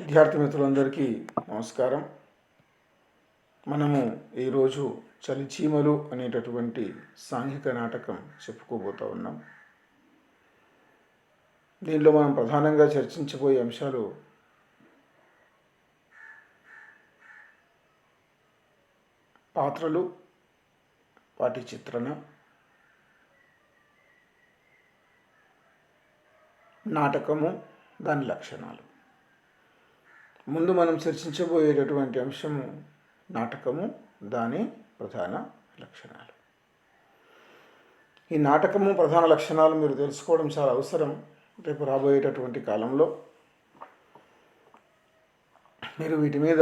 విద్యార్థి మిత్రులందరికీ నమస్కారం. మనము ఈరోజు చలిచీమలు అనేటటువంటి సాంఘిక నాటకం చెప్పుకోబోతూ ఉన్నాం. దీనిలో మనం ప్రధానంగా చర్చించబోయే అంశాలు పాత్రలు, వాటి చిత్రణ, నాటకము, దాని లక్షణాలు. ముందు మనం చర్చించబోయేటటువంటి అంశము నాటకము, దాని ప్రధాన లక్షణాలు. ఈ నాటకము ప్రధాన లక్షణాలు మీరు తెలుసుకోవడం చాలా అవసరం. రేపు రాబోయేటటువంటి కాలంలో మీరు వీటి మీద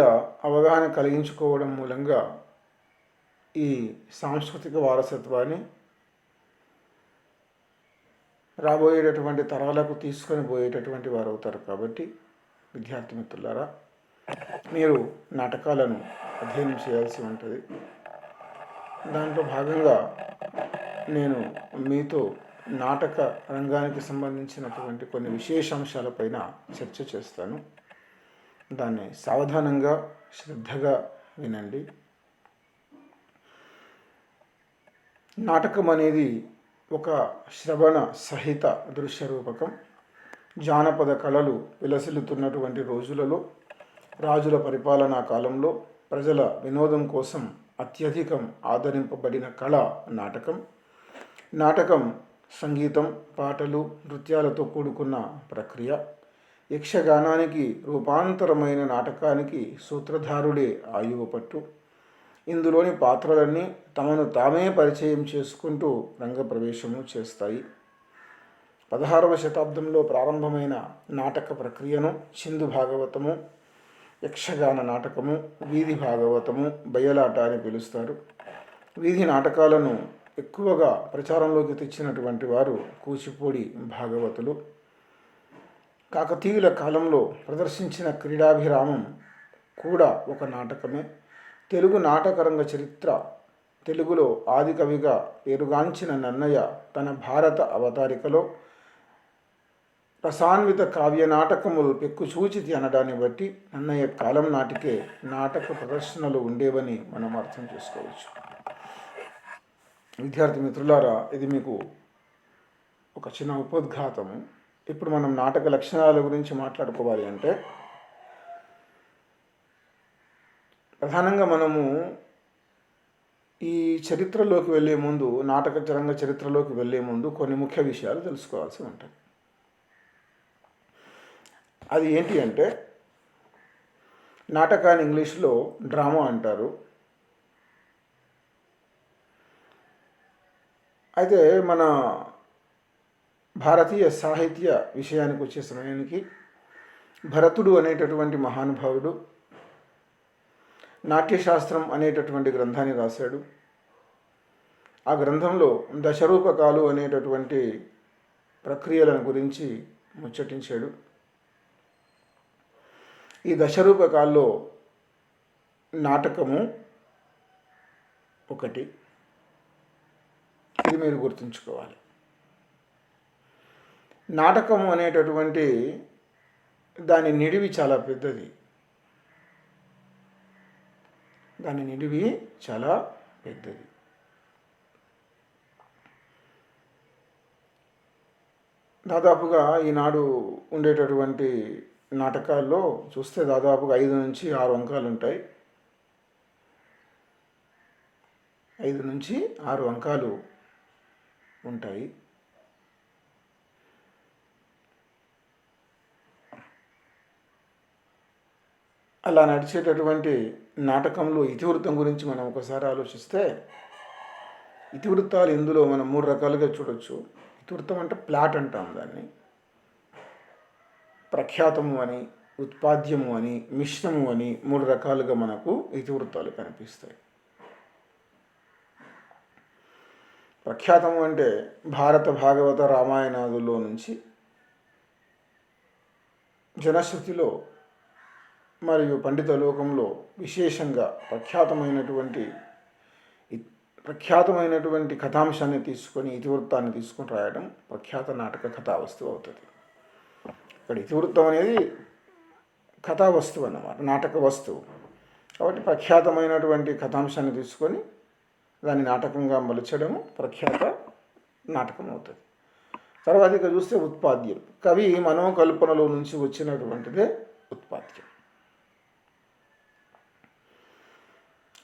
అవగాహన కలిగించుకోవడం మూలంగా ఈ సాంస్కృతిక వారసత్వాన్ని రాబోయేటటువంటి తరాలకు తీసుకొని పోయేటటువంటి వారు అవుతారు. కాబట్టి విద్యార్థి మిత్రులారా, మీరు నాటకాలను అధ్యయనం చేయాల్సి ఉంటుంది. దాంట్లో భాగంగా నేను మీతో నాటక రంగానికి సంబంధించినటువంటి కొన్ని విశేషాంశాలపైన చర్చ చేస్తాను. దాన్ని సావధానంగా శ్రద్ధగా వినండి. నాటకం అనేది ఒక శ్రవణ సహిత దృశ్య రూపకం. జానపద కళలు విలసిల్లుతున్నటువంటి రోజులలో, రాజుల పరిపాలనా కాలంలో ప్రజల వినోదం కోసం అత్యధికం ఆదరింపబడిన కళ నాటకం. నాటకం సంగీతం, పాటలు, నృత్యాలతో కూడుకున్న ప్రక్రియ. యక్షగానానికి రూపాంతరమైన నాటకానికి సూత్రధారుడే ఆయువు పట్టు. ఇందులోని పాత్రలన్నీ తమను తామే పరిచయం చేసుకుంటూ రంగప్రవేశము చేస్తాయి. 16వ శతాబ్దంలో ప్రారంభమైన నాటక ప్రక్రియను చిందు భాగవతము, యక్షగాన నాటకము, వీధి భాగవతము, బయలాట అని పిలుస్తారు. వీధి నాటకాలను ఎక్కువగా ప్రచారంలోకి తెచ్చినటువంటి వారు కూచిపూడి భాగవతులు. కాకతీయుల కాలంలో ప్రదర్శించిన క్రీడాభిరామం కూడా ఒక నాటకమే. తెలుగు నాటకరంగ చరిత్ర. తెలుగులో ఆది కవిగా పేరుగాంచిన నన్నయ్య తన భారత అవతారికలో రసాన్విత కావ్య నాటకములు పెక్కుచూచితి అనడాన్ని బట్టి నన్నయ్య కాలం నాటికే నాటక ప్రదర్శనలు ఉండేవని మనం అర్థం చేసుకోవచ్చు. విద్యార్థి మిత్రులారా, ఇది మీకు ఒక చిన్న ఉపోద్ఘాతము. ఇప్పుడు మనం నాటక లక్షణాల గురించి మాట్లాడుకోవాలి అంటే, ప్రధానంగా మనము ఈ చరిత్రలోకి వెళ్ళే ముందు, నాటక రంగ చరిత్రలోకి వెళ్ళే ముందు కొన్ని ముఖ్య విషయాలు తెలుసుకోవాల్సి ఉంటుంది. అది ఏంటి అంటే, నాటకాన్ని ఇంగ్లీష్లో డ్రామా అంటారు. అయితే మన భారతీయ సాహిత్య విషయానికి వచ్చే సమయానికి భరతుడు అనేటటువంటి మహానుభావుడు నాట్యశాస్త్రం అనేటటువంటి గ్రంథాన్ని రాశాడు. ఆ గ్రంథంలో దశరూపకాలు అనేటటువంటి ప్రక్రియలను గురించి ముచ్చటించాడు. ఈ దశరూపకాల్లో నాటకము ఒకటి. ఇది మీరు గుర్తుంచుకోవాలి. నాటకము అనేటటువంటి దాని నిడివి చాలా పెద్దది. దాదాపుగా ఈనాడు ఉండేటటువంటి నాటకాల్లో చూస్తే దాదాపుగా 5 నుంచి 6 అంకాలు ఉంటాయి. 5 నుంచి 6 అంకాలు ఉంటాయి. అలా నడిచేటటువంటి నాటకంలో ఇతివృత్తం గురించి మనం ఒకసారి ఆలోచిస్తే, ఇతివృత్తాలు ఇందులో మనం 3 రకాలుగా చూడొచ్చు. ఇతివృత్తం అంటే ప్లాట్ అంటాం దాన్ని. ప్రఖ్యాతము అని, ఉత్పాద్యము అని, మిశ్రము అని 3 రకాలుగా మనకు ఇతివృత్తాలు కనిపిస్తాయి. ప్రఖ్యాతము అంటే భారత, భాగవత, రామాయణాదుల్లో నుంచి జనశ్రుతిలో మరియు పండిత లోకంలో విశేషంగా ప్రఖ్యాతమైనటువంటి కథాంశాన్ని తీసుకొని, ఇతివృత్తాన్ని తీసుకొని రాయడం ప్రఖ్యాత నాటక కథావస్తువు అవుతుంది. ఇక్కడ ఇతివృత్తం అనేది కథా వస్తువు అన్నమాట, నాటక వస్తువు. కాబట్టి ప్రఖ్యాతమైనటువంటి కథాంశాన్ని తీసుకొని దాన్ని నాటకంగా మలచడము ప్రఖ్యాత నాటకం అవుతుంది. తర్వాత ఇక చూస్తే ఉత్పాద్యం. కవి మనోకల్పనలో నుంచి వచ్చినటువంటిదే ఉత్పాద్యం.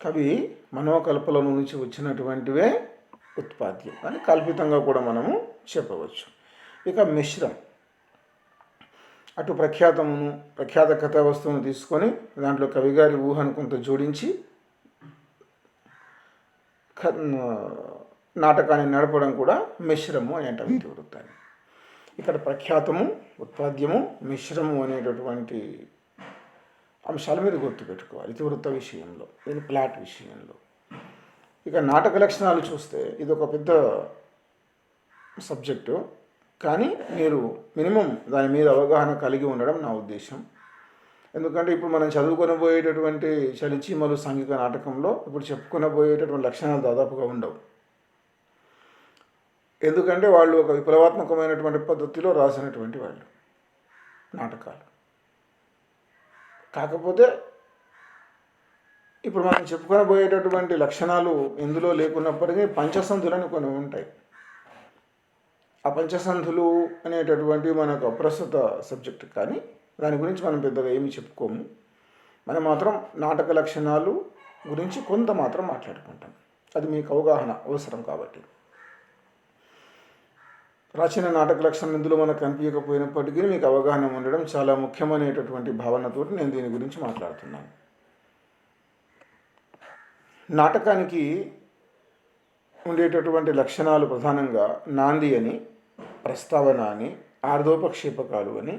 కవి మనోకల్పనల నుంచి వచ్చినటువంటివే ఉత్పాద్యం అని కల్పితంగా కూడా మనము చెప్పవచ్చు. ఇక మిశ్రం, అటు ప్రఖ్యాత కథా వస్తువును తీసుకొని దాంట్లో కవిగారి ఊహను కొంత జోడించి నాటకాన్ని నడపడం కూడా మిశ్రము అని అంటాం ఇతివృత్తాన్ని. ఇక్కడ ప్రఖ్యాతము, ఉత్పాద్యము, మిశ్రము అనేటటువంటి అంశాల మీద గుర్తుపెట్టుకోవాలి ఇతివృత్త విషయంలో, ఇది ప్లాట్ విషయంలో. ఇక నాటక లక్షణాలు చూస్తే ఇది ఒక పెద్ద సబ్జెక్టు, కానీ మీరు మినిమం దాని మీద అవగాహన కలిగి ఉండడం నా ఉద్దేశం. ఎందుకంటే ఇప్పుడు మనం చదువుకొనబోయేటటువంటి చలిచీమలు సాంఘిక నాటకంలో ఇప్పుడు చెప్పుకొనబోయేటటువంటి లక్షణాలు దాదాపుగా ఉండవు. ఎందుకంటే వాళ్ళు ఒక విప్లవాత్మకమైనటువంటి పద్ధతిలో రాసినటువంటి వాళ్ళు నాటకాలు. కాకపోతే ఇప్పుడు మనం చెప్పుకొనబోయేటటువంటి లక్షణాలు ఎందులో లేకున్నప్పటికీ పంచసంధులని కొన్ని ఉంటాయి. ఆ పంచసంధులు అనేటటువంటి మనకు అప్రస్తుత సబ్జెక్ట్, కానీ దాని గురించి మనం పెద్దగా ఏమీ చెప్పుకోము. మనం మాత్రం నాటక లక్షణాలు గురించి కొంత మాత్రం మాట్లాడుకుంటాం. అది మీకు అవగాహన అవసరం కాబట్టి. ప్రాచీన నాటక లక్షణం ఇందులో మనకు కనిపించకపోయినప్పటికీ మీకు అవగాహన ఉండడం చాలా ముఖ్యమైనటువంటి భావనతో నేను దీని గురించి మాట్లాడుతున్నాను. నాటకానికి ఉండేటటువంటి లక్షణాలు ప్రధానంగా నాంది అని, ప్రస్తావన అని, ఆర్ధోపక్షేపకాలు అని,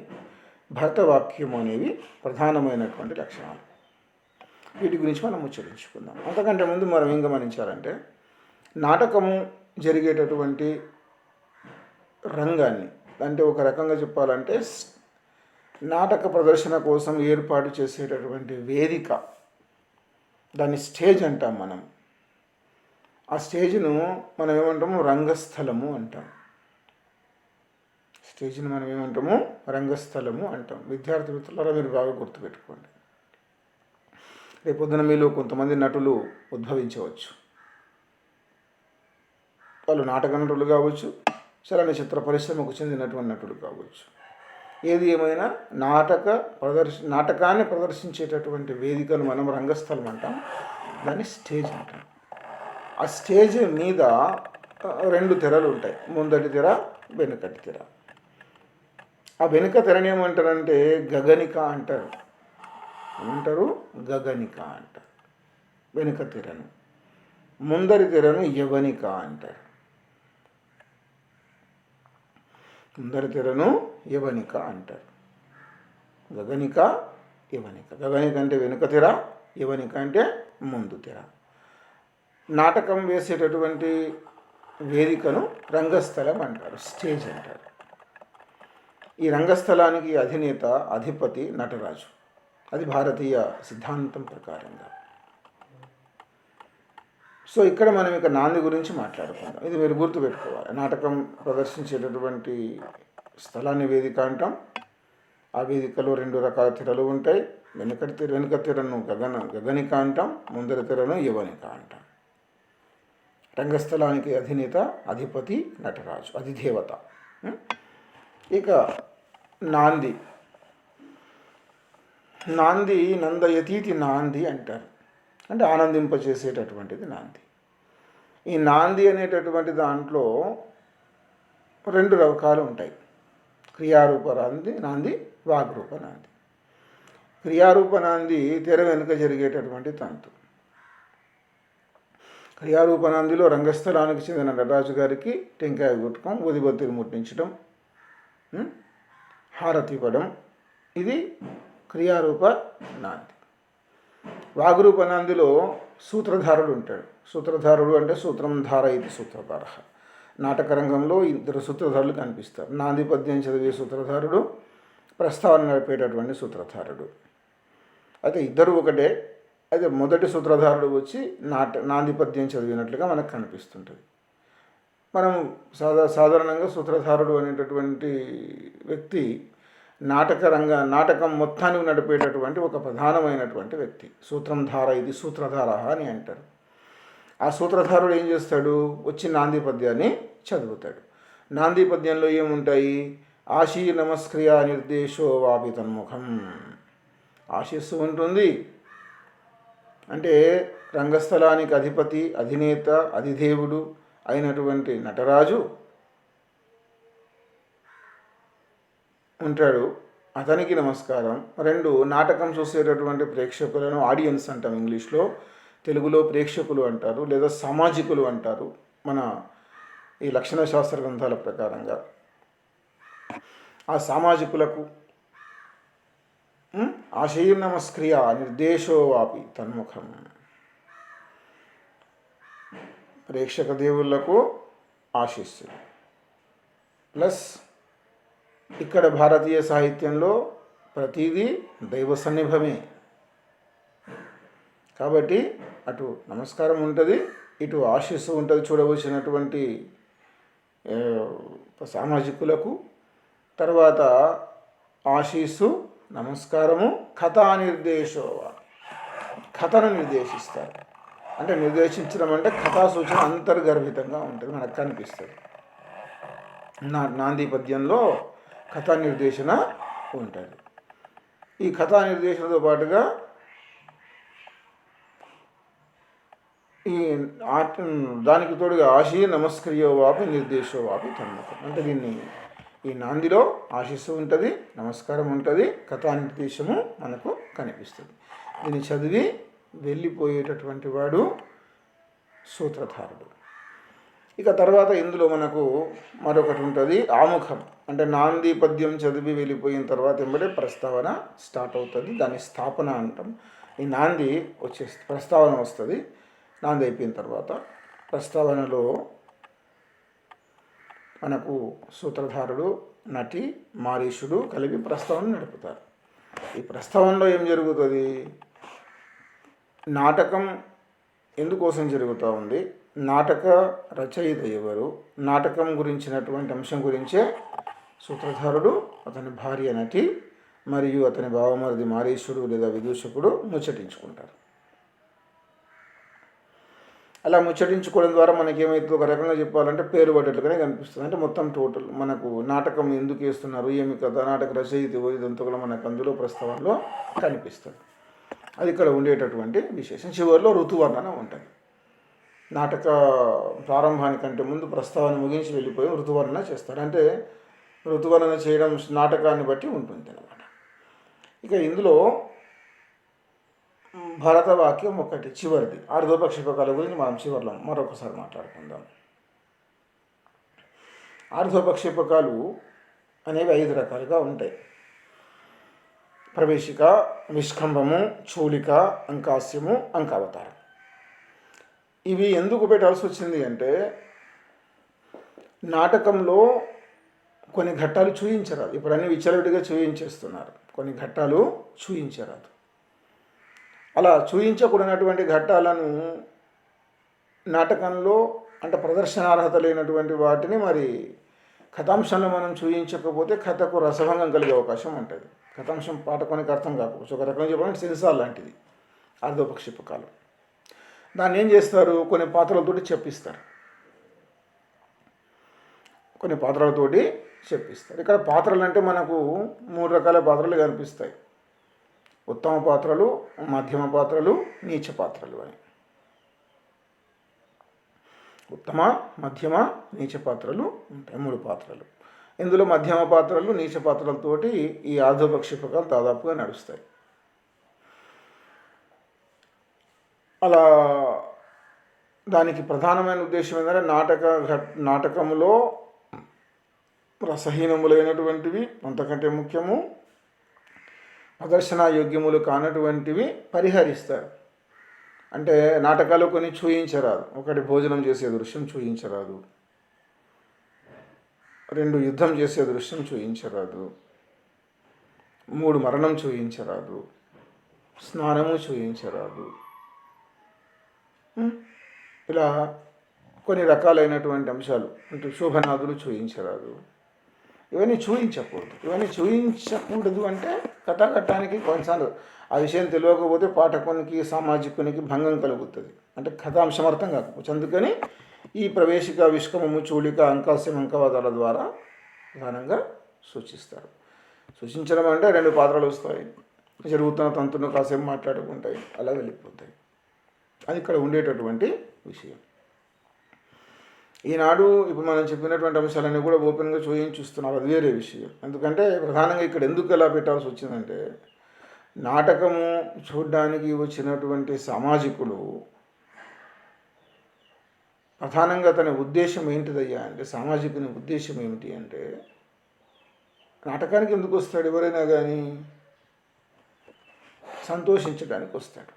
భరతవాక్యం అనేవి ప్రధానమైనటువంటి లక్షణాలు. వీటి గురించి మనం ముచ్చరించుకుందాం. అంతకంటే ముందు మనం ఏం గమనించాలంటే, నాటకము జరిగేటటువంటి రంగాన్ని, అంటే ఒక రకంగా చెప్పాలంటే నాటక ప్రదర్శన కోసం ఏర్పాటు చేసేటటువంటి వేదిక, దాన్ని స్టేజ్ అంటాం మనం. ఆ స్టేజ్ను మనం ఏమంటాము, రంగస్థలము అంటాం. స్టేజ్ని మనం ఏమంటాము, రంగస్థలము అంటాం. విద్యార్థి మిత్రులారా మీరు బాగా గుర్తుపెట్టుకోండి. రేపొద్దున మీలో కొంతమంది నటులు ఉద్భవించవచ్చు. వాళ్ళు నాటక నటులు కావచ్చు, చలనచిత్ర పరిశ్రమకు చెందినటువంటి నటుడు కావచ్చు. ఏది ఏమైనా నాటకాన్ని ప్రదర్శించేటటువంటి వేదికను మనం రంగస్థలం అంటాం, దాన్ని స్టేజ్ అంటాం. ఆ స్టేజ్ మీద 2 తెరలు ఉంటాయి, ముందటి తెర, వెనుకటి తెర. ఆ వెనుక తెరని ఏమంటారంటే గగనిక అంటారు. ఏమంటారు? గగనిక అంటారు వెనుక తెరను. ముందరి తెరను యవనిక అంటారు. ముందరి తెరను యవనిక అంటారు. గగనిక, యవనిక. గగనిక అంటే వెనుక తెర, యవనిక అంటే ముందు తెర. నాటకం వేసేటటువంటి వేదికను రంగస్థలం అంటారు, స్టేజ్ అంటారు. ఈ రంగస్థలానికి అధినేత, అధిపతి నటరాజు. అది భారతీయ సిద్ధాంతం ప్రకారంగా. సో ఇక్కడ మనం ఇక నాంది గురించి మాట్లాడుకుందాం. ఇది మీరు గుర్తుపెట్టుకోవాలి. నాటకం ప్రదర్శించేటటువంటి స్థలాన్ని వేదిక అంటాం. ఆ వేదికలో 2 రకాల తెరలు ఉంటాయి. వెనుక తెరను గగనిక అంటాం, ముందరి తెరను యవనిక అంటాం. రంగస్థలానికి అధినేత, అధిపతి నటరాజు, అధిదేవత. ఇక నాంది. నాంది నందయతీతి నాంది అంటారు, అంటే ఆనందింపచేసేటటువంటిది నాంది. ఈ నాంది అనేటటువంటి దాంట్లో 2 రకాలు ఉంటాయి. క్రియారూప నాంది, వాగ్రూప నాంది. క్రియారూప నాంది తెర వెనుక జరిగేటటువంటి తంతు. క్రియారూప నాందిలో రంగస్థలానికి చెందిన నటరాజు గారికి టెంకాయ కొట్టుకోవడం, ఊదిబత్తిని ముట్టించడం, హారతి ఇవ్వడం, ఇది క్రియారూప నాంది. వాగ్రూప నాందిలో సూత్రధారుడు ఉంటాడు. సూత్రధారుడు అంటే సూత్రం ధార ఇది సూత్రధార. నాటక రంగంలో 2 సూత్రధారులు కనిపిస్తారు. నాంది పద్యం చదివే సూత్రధారుడు, ప్రస్తావన నడిపేటటువంటి సూత్రధారుడు. అయితే ఇద్దరు ఒకటే. అయితే మొదటి సూత్రధారుడు వచ్చి నాంది పద్యం చదివినట్లుగా మనకు కనిపిస్తుంటుంది. మనం సాధారణంగా సూత్రధారుడు అనేటటువంటి వ్యక్తి నాటకం మొత్తానికి నడిపేటటువంటి ఒక ప్రధానమైనటువంటి వ్యక్తి. సూత్రంధార, ఇది సూత్రధార అని అంటారు. ఆ సూత్రధారుడు ఏం చేస్తాడు, వచ్చి నాంది పద్యాన్ని చదువుతాడు. నాంది పద్యంలో ఏముంటాయి, ఆశీ నమస్క్రియ నిర్దేశో వాపి తన్ముఖం. ఆశీస్సు ఉంటుంది, అంటే రంగస్థలానికి అధిపతి, అధినేత, అధిదేవుడు అయినటువంటి నటరాజు ఉంటాడు, అతనికి నమస్కారం. రెండు, నాటకం చూసేటటువంటి ప్రేక్షకులను ఆడియన్స్ అంటాం ఇంగ్లీష్లో, తెలుగులో ప్రేక్షకులు అంటారు, లేదా సామాజికులు అంటారు మన ఈ లక్షణ శాస్త్ర గ్రంథాల ప్రకారంగా. ఆ సామాజికులకు ఆశయ నమస్క్రియ నిర్దేశో వాపి తన్ముఖం. ప్రేక్షక దేవుళ్లకు ఆశీస్సు ప్లస్ ఇక్కడ భారతీయ సాహిత్యంలో ప్రతిదీ దైవ సన్నిభమే కాబట్టి అటు నమస్కారం ఉంటుంది, ఇటు ఆశీస్సు ఉంటుంది చూడవలసినటువంటి సామాజికులకు. తర్వాత ఆశీస్సు, నమస్కారము, కథా నిర్దేశో, కథను నిర్దేశిస్తారు. అంటే నిర్దేశించడం అంటే కథా సూచన అంతర్గర్భితంగా ఉంటుంది, మనకు కనిపిస్తుంది. నాంది పద్యంలో కథా నిర్దేశన ఉంటుంది. ఈ కథా నిర్దేశనతో పాటుగా ఈ దానికి తోడుగా ఆశయ నమస్క్రియో వాపి నిర్దేశో వాపి తన్ముఖం. అంటే ఈ నాందిలో ఆశీస్సు ఉంటుంది, నమస్కారం ఉంటుంది, కథా నిర్దేశము మనకు కనిపిస్తుంది. దీన్ని చదివి వెళ్ళిపోయేటటువంటి వాడు సూత్రధారుడు. ఇక తర్వాత ఇందులో మనకు మరొకటి ఉంటుంది, ఆముఖం. అంటే నాంది పద్యం చదివి వెళ్ళిపోయిన తర్వాత వెంబడే ప్రస్తావన స్టార్ట్ అవుతుంది, దాన్ని స్థాపన అంటాం. ఈ నాంది ప్రస్తావన వస్తుంది. నాంది అయిపోయిన తర్వాత ప్రస్తావనలో మనకు సూత్రధారుడు, నటి, మారీషుడు కలిపి ప్రస్తావన నడుపుతారు. ఈ ప్రస్తావనలో ఏం జరుగుతుంది, నాటకం ఎందుకోసం జరుగుతూ ఉంది, నాటక రచయిత ఎవరు, నాటకం గురించినటువంటి అంశం గురించే సూత్రధారుడు, అతని భార్య నటి మరియు అతని బావమరిది మారీషుడు లేదా విదూషకుడు ముచ్చటించుకుంటారు. అలా ముచ్చటించుకోవడం ద్వారా మనకి ఏమైతే ఒక రకంగా చెప్పాలంటే పేరు పడ్డట్లుగానే కనిపిస్తుంది. అంటే మొత్తం టోటల్ మనకు నాటకం ఎందుకు వేస్తున్నారు, ఏమి కథ, నాటక రచయిత ఇదంతా కూడా మనకు అందులో ప్రస్తావనలో కనిపిస్తుంది. అది ఇక్కడ ఉండేటటువంటి విశేషం. చివరిలో ఋతువర్ణన ఉంటుంది. నాటక ప్రారంభానికంటే ముందు ప్రస్తావన ముగించి వెళ్ళిపోయి ఋతువర్ణన చేస్తారు. అంటే ఋతువర్ణన చేయడం నాటకాన్ని బట్టి ఉంటుంది అన్నమాట. ఇక ఇందులో భరత వాక్యం ఒకటి చివరిది. ఆర్ధోపక్షిపకాల గురించి మనం చివరిలో మరొకసారి మాట్లాడుకుందాం. ఆర్ధోపక్షిపకాలు అనేవి 5 రకాలుగా ఉంటాయి. ప్రవేశిక, విష్కంభము, చూలిక, అంకాస్యము, అంకావతారం. ఇవి ఎందుకు పెట్టాల్సి వచ్చింది అంటే నాటకంలో కొన్ని ఘట్టాలు చూయించరాదు. ఇప్పుడు అన్ని విచ్చలవిడిగా చూయించేస్తున్నారు, కొన్ని ఘట్టాలు చూయించరాదు. అలా చూయించకూడనటువంటి ఘట్టాలను నాటకంలో అంటే ప్రదర్శనార్హత లేనటువంటి వాటిని మరి కథాంశంలో మనం చూయించకపోతే కథకు రసభంగం కలిగే అవకాశం ఉంటుంది. కథాంశం పాఠకునికి అర్థం కాకపోవచ్చు. ఒక రకంగా చెప్పాలంటే సెన్సార్ లాంటిది ఆర్ధోపక్షిపకాలు. దాన్ని ఏం చేస్తారు, కొన్ని పాత్రలతోటి చెప్పిస్తారు. ఇక్కడ పాత్రలు అంటే మనకు 3 రకాల పాత్రలు కనిపిస్తాయి. ఉత్తమ పాత్రలు, మధ్యమ పాత్రలు, నీచ పాత్రలు అని. ఉత్తమ, మధ్యమ, నీచ పాత్రలు ఉంటాయి, 3 పాత్రలు. ఇందులో మధ్యమ పాత్రలు, నీచ పాత్రలతోటి ఈ ఆర్ధోపక్షిపకాలు దాదాపుగా నడుస్తాయి. అలా దానికి ప్రధానమైన ఉద్దేశం ఏంటంటే నాటకములో రసహీనములైనటువంటివి, అంతకంటే ముఖ్యము ప్రదర్శనా యోగ్యములు కానటువంటివి పరిహరిస్తారు. అంటే నాటకాలు కొన్ని చూయించరాదు. ఒకటి భోజనం చేసే దృశ్యం చూయించరాదు, 2 యుద్ధం చేసే దృశ్యం చూయించరాదు, 3 మరణం చూయించరాదు, స్నానము చూయించరాదు. ఇలా కొన్ని రకాలైనటువంటి అంశాలు అంటే శోభనాదులు చూయించరాదు. ఇవన్నీ చూయించకూడదు అంటే కథాఘట్టానికి కొన్నిసార్లు ఆ విషయం తెలియకపోతే పాఠకునికి సామాజికునికి భంగం కలుగుతుంది, అంటే కథాంశం అర్థం కాకపోవచ్చు. అందుకని ఈ ప్రవేశిక, విష్కమము, చూలిక, అంకాస్యం, అంకవాదాల ద్వారా ప్రధానంగా సూచిస్తారు. సూచించడం అంటే రెండు పాత్రలు వస్తాయి, జరుగుతున్న తంతును కాసేపు మాట్లాడుకుంటాయి, అలా వెళ్ళిపోతాయి. అది ఇక్కడ ఉండేటటువంటి విషయం. ఈనాడు ఇప్పుడు మనం చెప్పినటువంటి అంశాలన్నీ కూడా ఓపెన్గా చూస్తున్నారు, అది వేరే విషయం. ఎందుకంటే ప్రధానంగా ఇక్కడ ఎందుకు ఎలా పెట్టాల్సి వచ్చిందంటే, నాటకము చూడడానికి వచ్చినటువంటి సామాజికులు ప్రధానంగా తన ఉద్దేశం ఏంటిదయ్యా అంటే, సామాజికుని ఉద్దేశం ఏమిటి అంటే, నాటకానికి ఎందుకు వస్తాడు ఎవరైనా కానీ? సంతోషించడానికి వస్తాడు.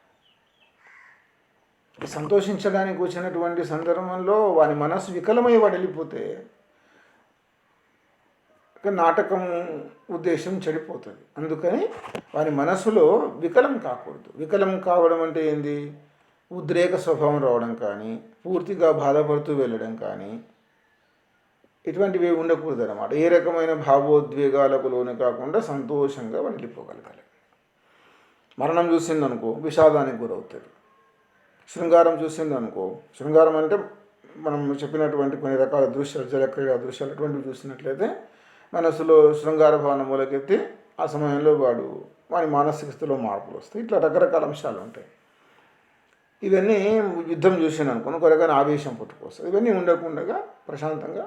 సంతోషించడానికి వచ్చినటువంటి సందర్భంలో వాని మనసు వికలమై వాడు వెళ్ళిపోతే నాటకం ఉద్దేశం చెడిపోతుంది. అందుకని వాని మనసులో వికలం కాకూడదు. వికలం కావడం అంటే ఏంది? ఉద్రేక స్వభావం రావడం కానీ, పూర్తిగా బాధపడుతూ వెళ్ళడం కానీ, ఇటువంటివి ఉండకూడదు అన్నమాట. ఏ రకమైన భావోద్వేగాలకు లోను కాకుండా సంతోషంగా వాడు వెళ్ళిపోగలగాలి. మరణం చూసిందనుకో విషాదానికి గురవుతుంది. శృంగారం చూసిందనుకో, శృంగారం అంటే మనం చెప్పినటువంటి కొన్ని రకాల దృశ్యాలు, జలక్రీడా దృశ్యాలు అటువంటివి చూసినట్లయితే మనసులో శృంగార భావన మూలకెత్తి ఆ సమయంలో వాడి మానసిక స్థితిలో మార్పులు వస్తాయి. ఇట్లా రకరకాల అంశాలు ఉంటాయి. ఇవన్నీ యుద్ధం చూసాను అనుకోను కొరగానే ఆవేశం పుట్టుకొస్తుంది. ఇవన్నీ ఉండకుండా ప్రశాంతంగా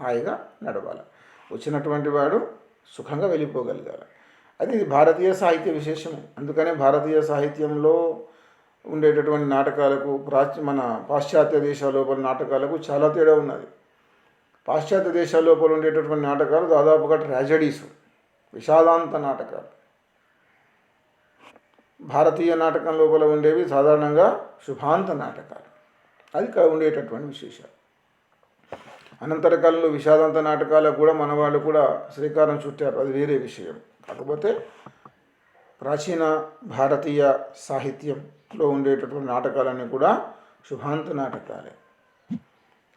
హాయిగా నడవాలి. వచ్చినటువంటి వాడు సుఖంగా వెళ్ళిపోగలగాలి. ఇది భారతీయ సాహిత్య విశేషమే. అందుకనే భారతీయ సాహిత్యంలో ఉండేటటువంటి నాటకాలకు మన పాశ్చాత్య దేశాల లోపల నాటకాలకు చాలా తేడా ఉన్నది. పాశ్చాత్య దేశాల లోపల ఉండేటటువంటి నాటకాలు దాదాపుగా ట్రాజడీస్, విషాదాంత నాటకాలు. భారతీయ నాటకం లోపల ఉండేవి సాధారణంగా శుభాంత నాటకాలు. అది ఇక్కడ ఉండేటటువంటి విశేషాలు. అనంతర కాలంలో విషాదాంత నాటకాలకు కూడా మన వాళ్ళు కూడా శ్రీకారం చుట్టారు, అది వేరే విషయం. కాకపోతే ప్రాచీన భారతీయ సాహిత్యంలో ఉండేటటువంటి నాటకాలన్నీ కూడా శుభాంత నాటకాలే.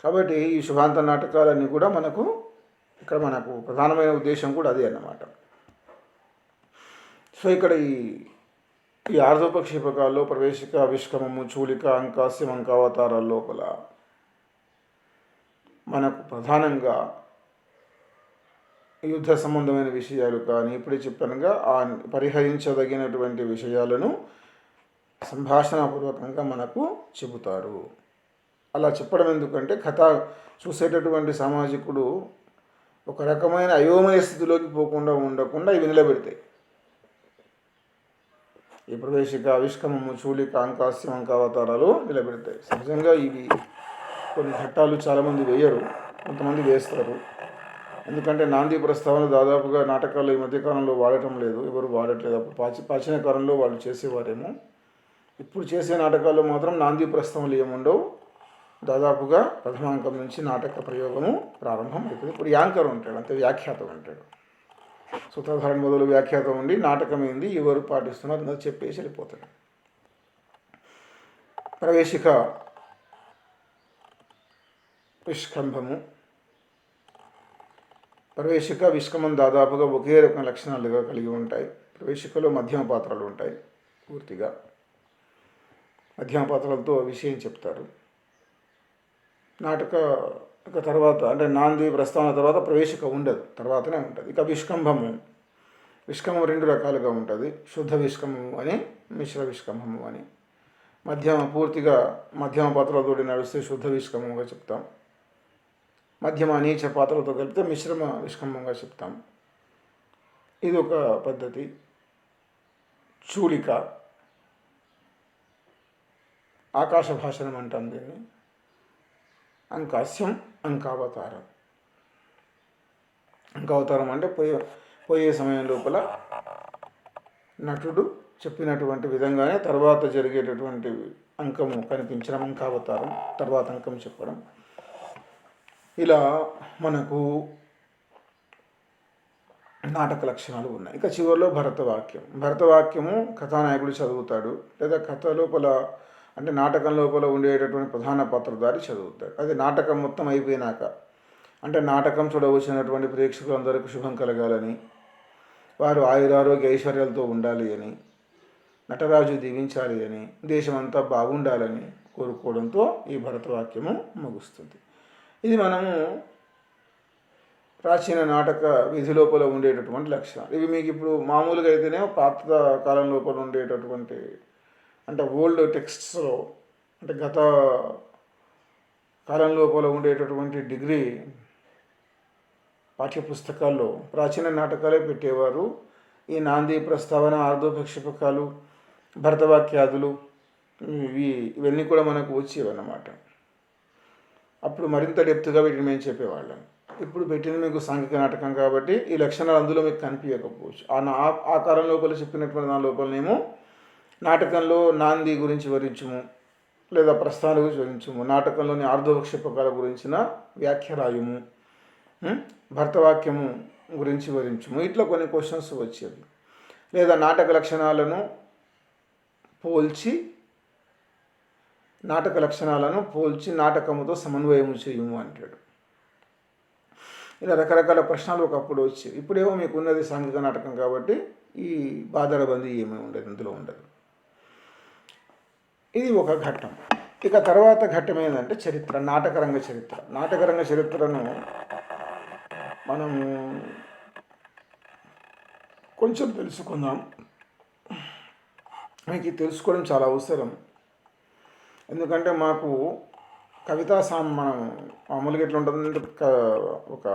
కాబట్టి ఈ శుభాంత నాటకాలన్నీ కూడా మనకు ప్రధానమైన ఉద్దేశం కూడా అదే అన్నమాట. సో ఇక్కడ ఈ ఆర్ధోపక్షేపకాల్లో ప్రవేశిక, విష్కమము, చూలిక, అంకాస్యం, అంకావతారాల లోపల మనకు ప్రధానంగా యుద్ధ సంబంధమైన విషయాలు కానీ, ఇప్పుడే చెప్పానుగా ఆ పరిహరించదగినటువంటి విషయాలను సంభాషణాపూర్వకంగా మనకు చెబుతారు. అలా చెప్పడం ఎందుకంటే కథ చూసేటటువంటి సామాజికుడు ఒక రకమైన అయోమయ స్థితిలోకి ఉండకుండా ఇవి నిలబెడతాయి. ఈ ప్రవేశిక, విష్కమము, చూలిక, అంకాస్యం, అంకావతారాలు నిలబెడతాయి. సహజంగా ఇవి కొన్ని ఘట్టాలు చాలామంది వేయరు, కొంతమంది వేస్తారు. ఎందుకంటే నాంది ప్రస్తావన దాదాపుగా నాటకాల్లో ఈ మధ్యకాలంలో వాడటం లేదు, ఎవరు వాడట్లేదు. అప్పుడు ప్రాచీన కాలంలో వాళ్ళు చేసేవారేమో. ఇప్పుడు చేసే నాటకాల్లో మాత్రం నాంది ప్రస్తావనలు ఏముండవు. దాదాపుగా ప్రథమాంకం నుంచి నాటక ప్రయోగము ప్రారంభం అవుతుంది. ఇప్పుడు యాంకర్ ఉంటాడు, అంతే, వ్యాఖ్యాతం ఉంటాడు. సూత్రధారణ మొదలు వ్యాఖ్యాతం ఉండి నాటకం ఏంది, ఎవరు పాటిస్తున్నారు అన్నది చెప్పేసి వెళ్ళిపోతాడు. ప్రవేశిక, విష్కంభము. ప్రవేశిక, విష్కమం దాదాపుగా ఒకే రకం లక్షణాలుగా కలిగి ఉంటాయి. ప్రవేశికలో మధ్యమ పాత్రలు ఉంటాయి. పూర్తిగా మధ్యమ పాత్రలతో విషయం చెప్తారు. నాటక తర్వాత అంటే నాంది ప్రస్తావన తర్వాత ప్రవేశిక ఉండదు, తర్వాతనే ఉంటుంది. ఇక విష్కమం రెండు రకాలుగా ఉంటుంది. శుద్ధ విష్కమము అని, మిశ్ర విష్కమము అని. పూర్తిగా మధ్యమ పాత్రలతో నడిస్తే శుద్ధ విష్కమంగా చెప్తాం. మధ్యమ నీచ పాత్రలతో కలిపితే మిశ్రమ విష్కమంగా చెప్తాం. ఇది ఒక పద్ధతి. చూలిక, ఆకాశ భాషణం అంటాం దీన్ని. అంకాస్యం, అంకావతారం. అంకావతారం అంటే పోయే సమయం లోపల నటుడు చెప్పినటువంటి విధంగానే తర్వాత జరిగేటటువంటి అంకము కనిపించడం అంకావతారం, తర్వాత అంకం చెప్పడం. ఇలా మనకు నాటక లక్షణాలు ఉన్నాయి. ఇక చివరిలో భరతవాక్యము కథానాయకుడు చదువుతాడు, లేదా కథ లోపల అంటే నాటకం లోపల ఉండేటటువంటి ప్రధాన పాత్రధారి చదువుతాడు. అది నాటకం మొత్తం అయిపోయినాక అంటే నాటకం చూడవచ్చినటువంటి ప్రేక్షకులందరికీ శుభం కలగాలని, వారు ఆయురారోగ్య ఐశ్వర్యాలతో ఉండాలి అని, నటరాజు దీవించాలి అని, దేశమంతా బాగుండాలని కోరుకోవడంతో ఈ భరతవాక్యము ముగుస్తుంది. ఇది మనము ప్రాచీన నాటక విధి లోపల ఉండేటటువంటి లక్షణాలు. ఇవి మీకు ఇప్పుడు మామూలుగా అయితేనే పాత కాలం లోపల ఉండేటటువంటి అంటే ఓల్డ్ టెక్స్ట్స్లో అంటే గత కాలం లోపల ఉండేటటువంటి డిగ్రీ పాఠ్యపుస్తకాల్లో ప్రాచీన నాటకాలే పెట్టేవారు. ఈ నాంది ప్రస్తావన, ఆర్ధోపక్షపకాలు, భరతవాక్యాదులు ఇవన్నీ కూడా మనకు వచ్చేవన్నమాట. అప్పుడు మరింత డెప్త్గా వీటిని మేము చెప్పేవాళ్ళం. ఇప్పుడు పెట్టింది మీకు సాంఘిక నాటకం కాబట్టి ఈ లక్షణాలు అందులో మీకు కనిపించకపోవచ్చు. ఆ కాలం లోపల చెప్పినటువంటి దాని లోపలనేమో నాటకంలో నాంది గురించి వివరించము, లేదా ప్రస్థానం గురించి వివరించము, నాటకంలోని ఆర్ధోక్షపకాల గురించిన వ్యాఖ్య రాయము, భరతవాక్యము గురించి వివరించము, ఇట్లా కొన్ని క్వశ్చన్స్ వచ్చేవి. లేదా నాటక లక్షణాలను పోల్చి నాటకముతో సమన్వయము చేయము అంటాడు. ఇలా రకరకాల ప్రశ్నలు ఒకప్పుడు వచ్చేవి. ఇప్పుడేమో మీకు ఉన్నది సాంఘిక నాటకం కాబట్టి ఈ బాదరబందీ ఏమీ ఉండదు, ఇందులో ఉండదు. ఇది ఒక ఘట్టం. ఇక తర్వాత ఘట్టం ఏంటంటే చరిత్ర, నాటకరంగ చరిత్ర. నాటకరంగ చరిత్రను మనము కొంచెం తెలుసుకుందాం. మీకు తెలుసుకోవడం చాలా అవసరం. ఎందుకంటే మాకు మనం మామూలుగా ఎట్లా ఉంటుంది, ఒక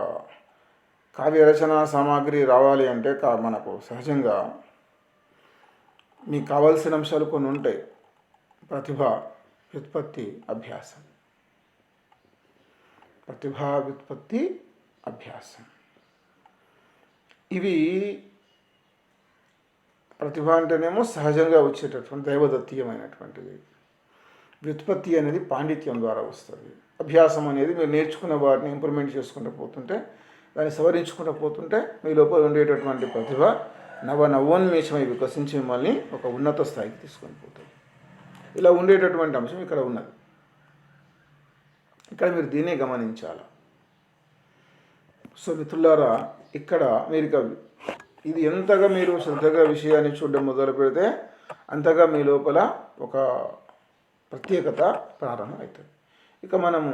కావ్య రచన సామాగ్రి రావాలి అంటే మనకు సహజంగా మీకు కావాల్సిన అంశాలు కొన్ని ఉంటాయి. ప్రతిభ, వ్యుత్పత్తి, అభ్యాసం. ఇవి ప్రతిభ అంటేనేమో సహజంగా వచ్చేటటువంటి దైవదత్తీయమైనటువంటిది. వ్యుత్పత్తి అనేది పాండిత్యం ద్వారా వస్తుంది. అభ్యాసం అనేది మీరు నేర్చుకున్న వాటిని ఇంప్రూవ్మెంట్ చేసుకుంటూ పోతుంటే, దాన్ని సవరించుకుంటూ పోతుంటే మీ లోపల ఉండేటటువంటి ప్రతిభ నవోన్మేషమై వికసించి మిమ్మల్ని ఒక ఉన్నత స్థాయికి తీసుకొని పోతుంది. ఇలా ఉండేటటువంటి అంశం ఇక్కడ ఉన్నది. ఇక్కడ మీరు దీన్నే గమనించాలి. సో మిత్రులారా, ఇక్కడ మీరు ఇది ఎంతగా మీరు శ్రద్ధగా విషయాన్ని చూడడం మొదలు పెడితే అంతగా మీ లోపల ఒక ప్రత్యేకత ప్రారంభం అవుతుంది. ఇక మనము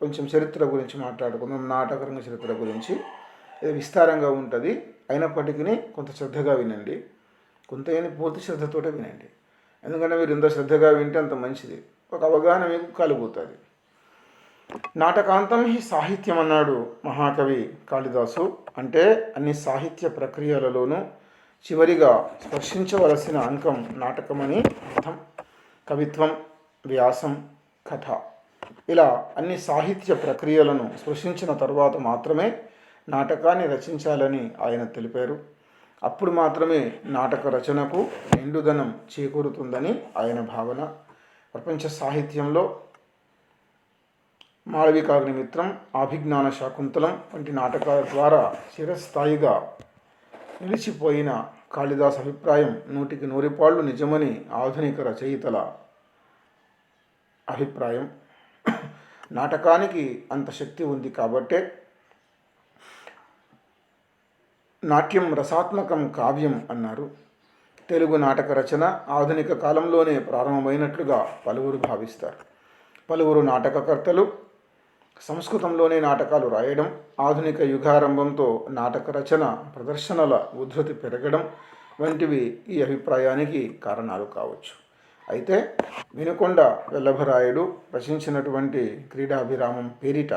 కొంచెం చరిత్ర గురించి మాట్లాడుకుందాం. నాటకరంగ చరిత్ర గురించి ఇది విస్తారంగా ఉంటుంది. అయినప్పటికీ కొంత శ్రద్ధగా వినండి, కొంత పూర్తి శ్రద్ధతోటే వినండి. ఎందుకంటే మీరు ఎంత శ్రద్ధగా వింటే అంత మంచిది, ఒక అవగాహన మీకు కలుగుతుంది. నాటకాంతం హి సాహిత్యం అన్నాడు మహాకవి కాళిదాసు. అంటే అన్ని సాహిత్య ప్రక్రియలలోనూ చివరిగా స్పర్శించవలసిన అంకం నాటకమని అర్థం. కవిత్వం, వ్యాసం, కథ ఇలా అన్ని సాహిత్య ప్రక్రియలను స్పృశించిన తరువాత మాత్రమే నాటకాన్ని రచించాలని ఆయన తెలిపారు. అప్పుడు మాత్రమే నాటక రచనకు నిండుదనం చేకూరుతుందని ఆయన భావన. ప్రపంచ సాహిత్యంలో మాళవికాగ్నిమిత్రం, అభిజ్ఞాన శాకుంతలం వంటి నాటకాల ద్వారా చిరస్థాయిగా నిలిచిపోయిన కాళిదాస్ అభిప్రాయం 100% నిజమని ఆధునిక రచయితల అభిప్రాయం. నాటకానికి అంత శక్తి ఉంది కాబట్టే నాట్యం రసాత్మకం కావ్యం అన్నారు. తెలుగు నాటక రచన ఆధునిక కాలంలోనే ప్రారంభమైనట్లుగా పలువురు భావిస్తారు. పలువురు నాటకకర్తలు సంస్కృతంలోనే నాటకాలు రాయడం, ఆధునిక యుగారంభంతో నాటక రచన ప్రదర్శనల ఉద్ధృతి పెరగడం వంటివి ఈ అభిప్రాయానికి కారణాలు కావచ్చు. అయితే వినుకొండ వెల్లభరాయుడు రచించినటువంటి క్రీడాభిరామం పేరిట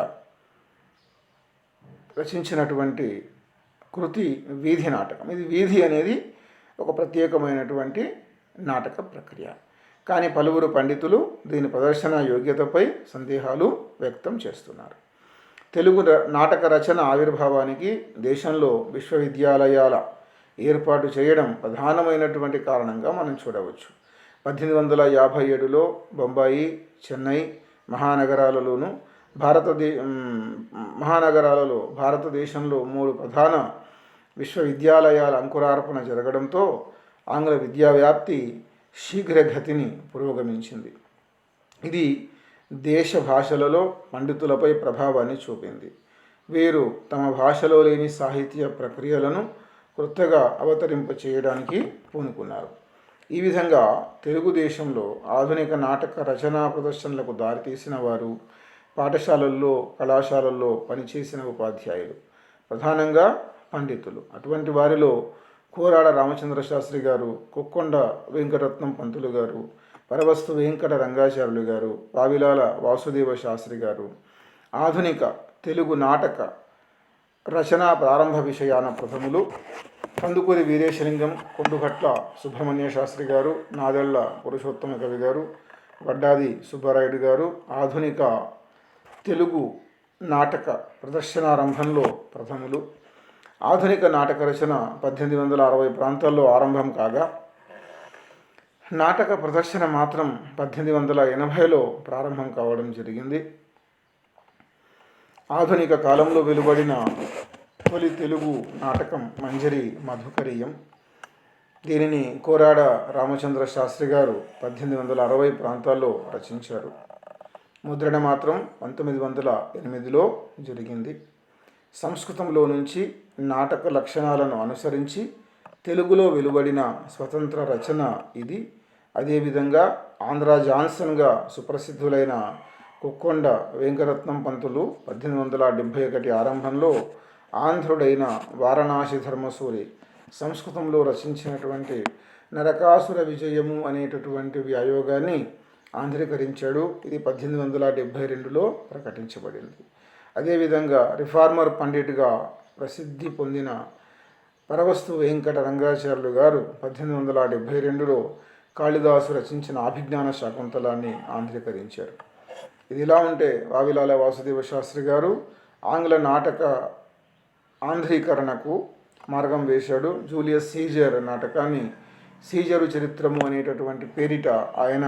రచించినటువంటి కృతి వీధి నాటకం. ఇది వీధి అనేది ఒక ప్రత్యేకమైనటువంటి నాటక ప్రక్రియ. కానీ పలువురు పండితులు దీని ప్రదర్శన యోగ్యతపై సందేహాలు వ్యక్తం చేస్తున్నారు. తెలుగు నాటక రచన ఆవిర్భావానికి దేశంలో విశ్వవిద్యాలయాల ఏర్పాటు చేయడం ప్రధానమైనటువంటి కారణంగా మనం చూడవచ్చు. 1857లో బొంబాయి, చెన్నై మహానగరాలలో భారతదేశంలో 3 ప్రధాన విశ్వవిద్యాలయాల అంకురార్పణ జరగడంతో ఆంగ్ల విద్యా వ్యాప్తి శీఘ్రగతిని పురోగమించింది. ఇది దేశ భాషలలో పండితులపై ప్రభావాన్ని చూపింది. వీరు తమ భాషలో లేని సాహిత్య ప్రక్రియలను కొత్తగా అవతరింప చేయడానికి పూనుకున్నారు. ఈ విధంగా తెలుగుదేశంలో ఆధునిక నాటక రచనా ప్రదర్శనలకు దారితీసిన వారు పాఠశాలల్లో, కళాశాలల్లో పనిచేసిన ఉపాధ్యాయులు, ప్రధానంగా పండితులు. అటువంటి వారిలో కోరాడ రామచంద్ర శాస్త్రి గారు, కొక్కొండ వెంకటరత్నం పంతులు గారు, పరవస్తు వెంకట రంగాచార్యులు గారు, వావిలాల వాసుదేవ శాస్త్రి గారు ఆధునిక తెలుగు నాటక రచనా ప్రారంభ విషయాన ప్రథములు. కందుకూరి వీరేశలింగం, కొండుగట్ల సుబ్రహ్మణ్య శాస్త్రి గారు, నాదెళ్ల పురుషోత్తమ కవి గారు, వడ్డాది సుబ్బారాయుడు గారు ఆధునిక తెలుగు నాటక ప్రదర్శనారంభంలో ప్రథములు. ఆధునిక నాటక రచన 1860 ప్రాంతాల్లో ఆరంభం కాగా నాటక ప్రదర్శన మాత్రం 1880లో ప్రారంభం కావడం జరిగింది. ఆధునిక కాలంలో వెలువడిన తొలి తెలుగు నాటకం మంజరి మధుకరీయం. దీనిని కోరాడ రామచంద్ర శాస్త్రి గారు 1860 ప్రాంతాల్లో రచించారు. ముద్రణ మాత్రం 1908లో జరిగింది. సంస్కృతంలో నుంచి నాటక లక్షణాలను అనుసరించి తెలుగులో వెలువడిన స్వతంత్ర రచన ఇది. అదేవిధంగా ఆంధ్రా జాన్సన్గా సుప్రసిద్ధులైన కొక్కొండ వెంకటరత్నం పంతులు 1871 ఆరంభంలో ఆంధ్రుడైన వారణాసి ధర్మసూరి సంస్కృతంలో రచించినటువంటి నరకాసుర విజయము అనేటటువంటి వ్యాయోగాన్ని ఆంధ్రీకరించాడు. ఇది 1872లో ప్రకటించబడింది. అదేవిధంగా రిఫార్మర్ పండిట్గా ప్రసిద్ధి పొందిన పరవస్తు వెంకట రంగాచార్యులు గారు 1872లో కాళిదాసు రచించిన అభిజ్ఞాన శాకుంతలాన్ని ఆంధ్రీకరించారు. ఇది ఇలా ఉంటే వావిలాల వాసుదేవ శాస్త్రి గారు ఆంగ్ల నాటక ఆంధ్రీకరణకు మార్గం వేశాడు. జూలియస్ సీజర్ నాటకాన్ని సీజరు చరిత్రము అనేటటువంటి పేరిట ఆయన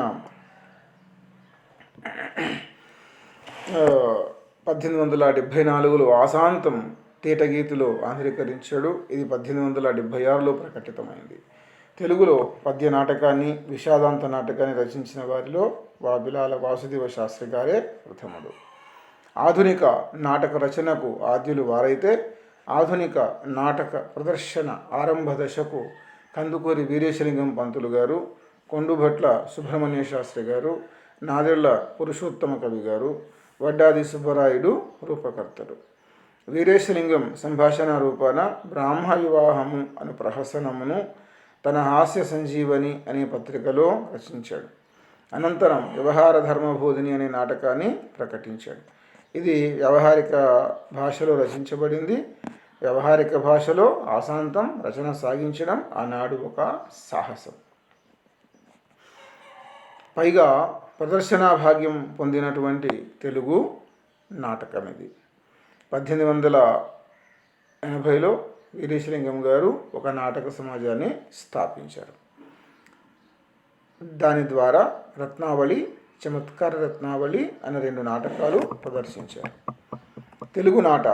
1874లో ఆశాంతం తేటగీతిలో ఆంధ్రీకరించాడు. ఇది 1876లో ప్రకటితమైంది. తెలుగులో పద్య నాటకాన్ని, విషాదాంత నాటకాన్ని రచించిన వారిలో వావిలాల వాసుదేవ శాస్త్రి గారే ప్రథముడు. ఆధునిక నాటక రచనకు ఆద్యులు వారైతే ఆధునిక నాటక ప్రదర్శన ఆరంభ దశకు కందుకూరి వీరేశలింగం పంతులు గారు, కొండుభట్ల సుబ్రహ్మణ్య శాస్త్రి గారు, నాదెళ్ల పురుషోత్తమ కవి గారు, వడ్డాది సుబ్బరాయుడు రూపకర్తలు. వీరేశలింగం సంభాషణ రూపాన బ్రాహ్మ వివాహము అను ప్రహసనమును తన హాస్య సంజీవని అనే పత్రికలో రచించాడు. అనంతరం వ్యవహార ధర్మబోధిని అనే నాటకాన్ని ప్రకటించాడు. ఇది వ్యవహారిక భాషలో రచించబడింది. వ్యవహారిక భాషలో ఆశాంతం రచన సాగించడం ఆనాడు ఒక సాహసం. పైగా ప్రదర్శనా భాగ్యం పొందినటువంటి తెలుగు నాటకం ఇది. 1880లో వీరేశలింగం గారు ఒక నాటక సమాజాన్ని స్థాపించారు. దాని ద్వారా రత్నావళి, చమత్కార రత్నావళి అనే 2 నాటకాలు ప్రదర్శించారు. తెలుగు నాట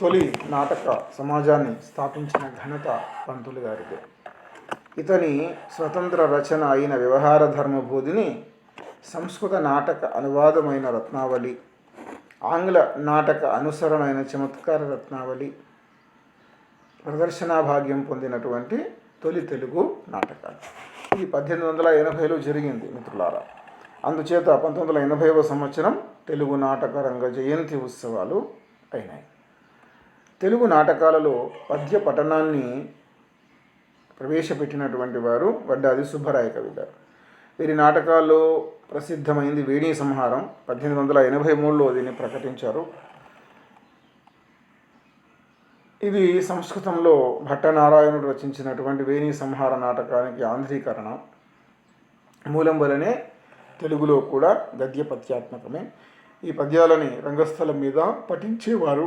తొలి నాటక సమాజాన్ని స్థాపించిన ఘనత పంతులు గారిదే. ఇతని స్వతంత్ర రచన అయిన వ్యవహార ధర్మబోధిని, సంస్కృత నాటక అనువాదమైన రత్నావళి, ఆంగ్ల నాటక అనుసరణ అయిన చమత్కార రత్నావళి ప్రదర్శనా భాగ్యం పొందినటువంటి తొలి తెలుగు నాటకాలు. ఇది 1880లో జరిగింది మిత్రులారా. అందుచేత 1980వ సంవత్సరం తెలుగు నాటక రంగ జయంతి ఉత్సవాలు అయినాయి. తెలుగు నాటకాలలో పద్య పఠనాన్ని ప్రవేశపెట్టినటువంటి వారు వడ్డాది సుబ్బరాయ కవి గారు. వీరి నాటకాల్లో ప్రసిద్ధమైంది వేణీ సంహారం. 1883లో దీన్ని ప్రకటించారు. ఇది సంస్కృతంలో భట్టనారాయణుడు రచించినటువంటి వేణీ సంహార నాటకానికి ఆంధ్రీకరణ. మూలం వలనే తెలుగులో కూడా గద్య పద్యాత్మకమే. ఈ పద్యాలని రంగస్థలం మీద పఠించేవారు.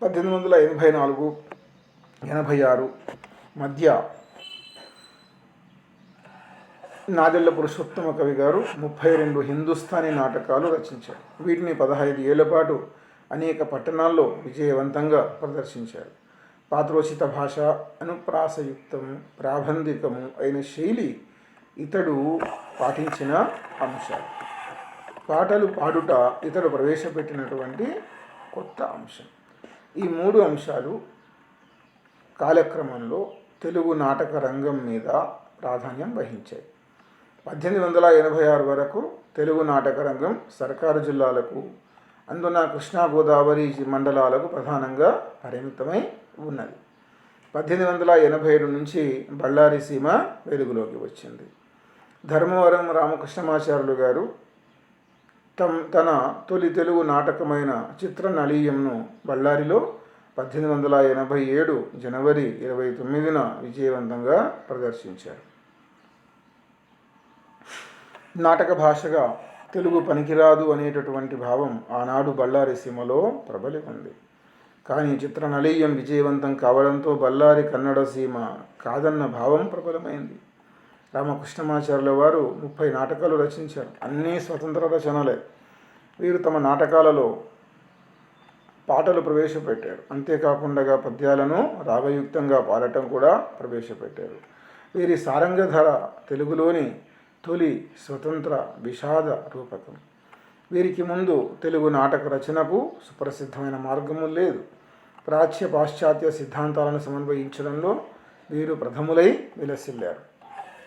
1884-86 మధ్య నాదెళ్ల పురుషోత్తమ కవి గారు 32 హిందుస్థానీ నాటకాలు రచించారు. వీటిని 15 ఏళ్ల పాటు అనేక పట్టణాల్లో విజయవంతంగా ప్రదర్శించారు. పాత్రోచిత భాష, అనుప్రాసయుక్తము, ప్రాబంధికము అయిన శైలి ఇతడు పాటించిన అంశాలు. పాటలు పాడుట ఇతడు ప్రవేశపెట్టినటువంటి కొత్త అంశం. ఈ 3 అంశాలు కాలక్రమంలో తెలుగు నాటక రంగం మీద ప్రాధాన్యం వహించాయి. 1886 వరకు తెలుగు నాటక రంగం సర్కారు జిల్లాలకు, అందున కృష్ణా గోదావరి మండలాలకు ప్రధానంగా పరిమితమై ఉన్నది. 1887 నుంచి బళ్ళారి సీమ వెలుగులోకి వచ్చింది. ధర్మవరం రామకృష్ణమాచార్యులు గారు తన తొలి తెలుగు నాటకమైన చిత్రనళీయంను బళ్ళారిలో 1887 జనవరి 29న విజయవంతంగా ప్రదర్శించారు. నాటక భాషగా తెలుగు పనికిరాదు అనేటటువంటి భావం ఆనాడు బళ్ళారి సీమలో ప్రబలి ఉంది. కానీ చిత్రనళీయం విజయవంతం కావడంతో బళ్ళారి కన్నడ సీమ కాదన్న భావం ప్రబలమైంది. రామకృష్ణమాచార్యుల వారు 30 నాటకాలు రచించారు. అన్నీ స్వతంత్ర రచనలే. వీరు తమ నాటకాలలో పాటలు ప్రవేశపెట్టారు. అంతేకాకుండా పద్యాలను రాగయుక్తంగా పాడటం కూడా ప్రవేశపెట్టారు. వీరి సారంగధర తెలుగులోని తొలి స్వతంత్ర విషాద రూపకం. వీరికి ముందు తెలుగు నాటక రచనకు సుప్రసిద్ధమైన మార్గము లేదు. ప్రాచ్య పాశ్చాత్య సిద్ధాంతాలను సమన్వయించడంలో వీరు ప్రథములై విలసిల్లారు.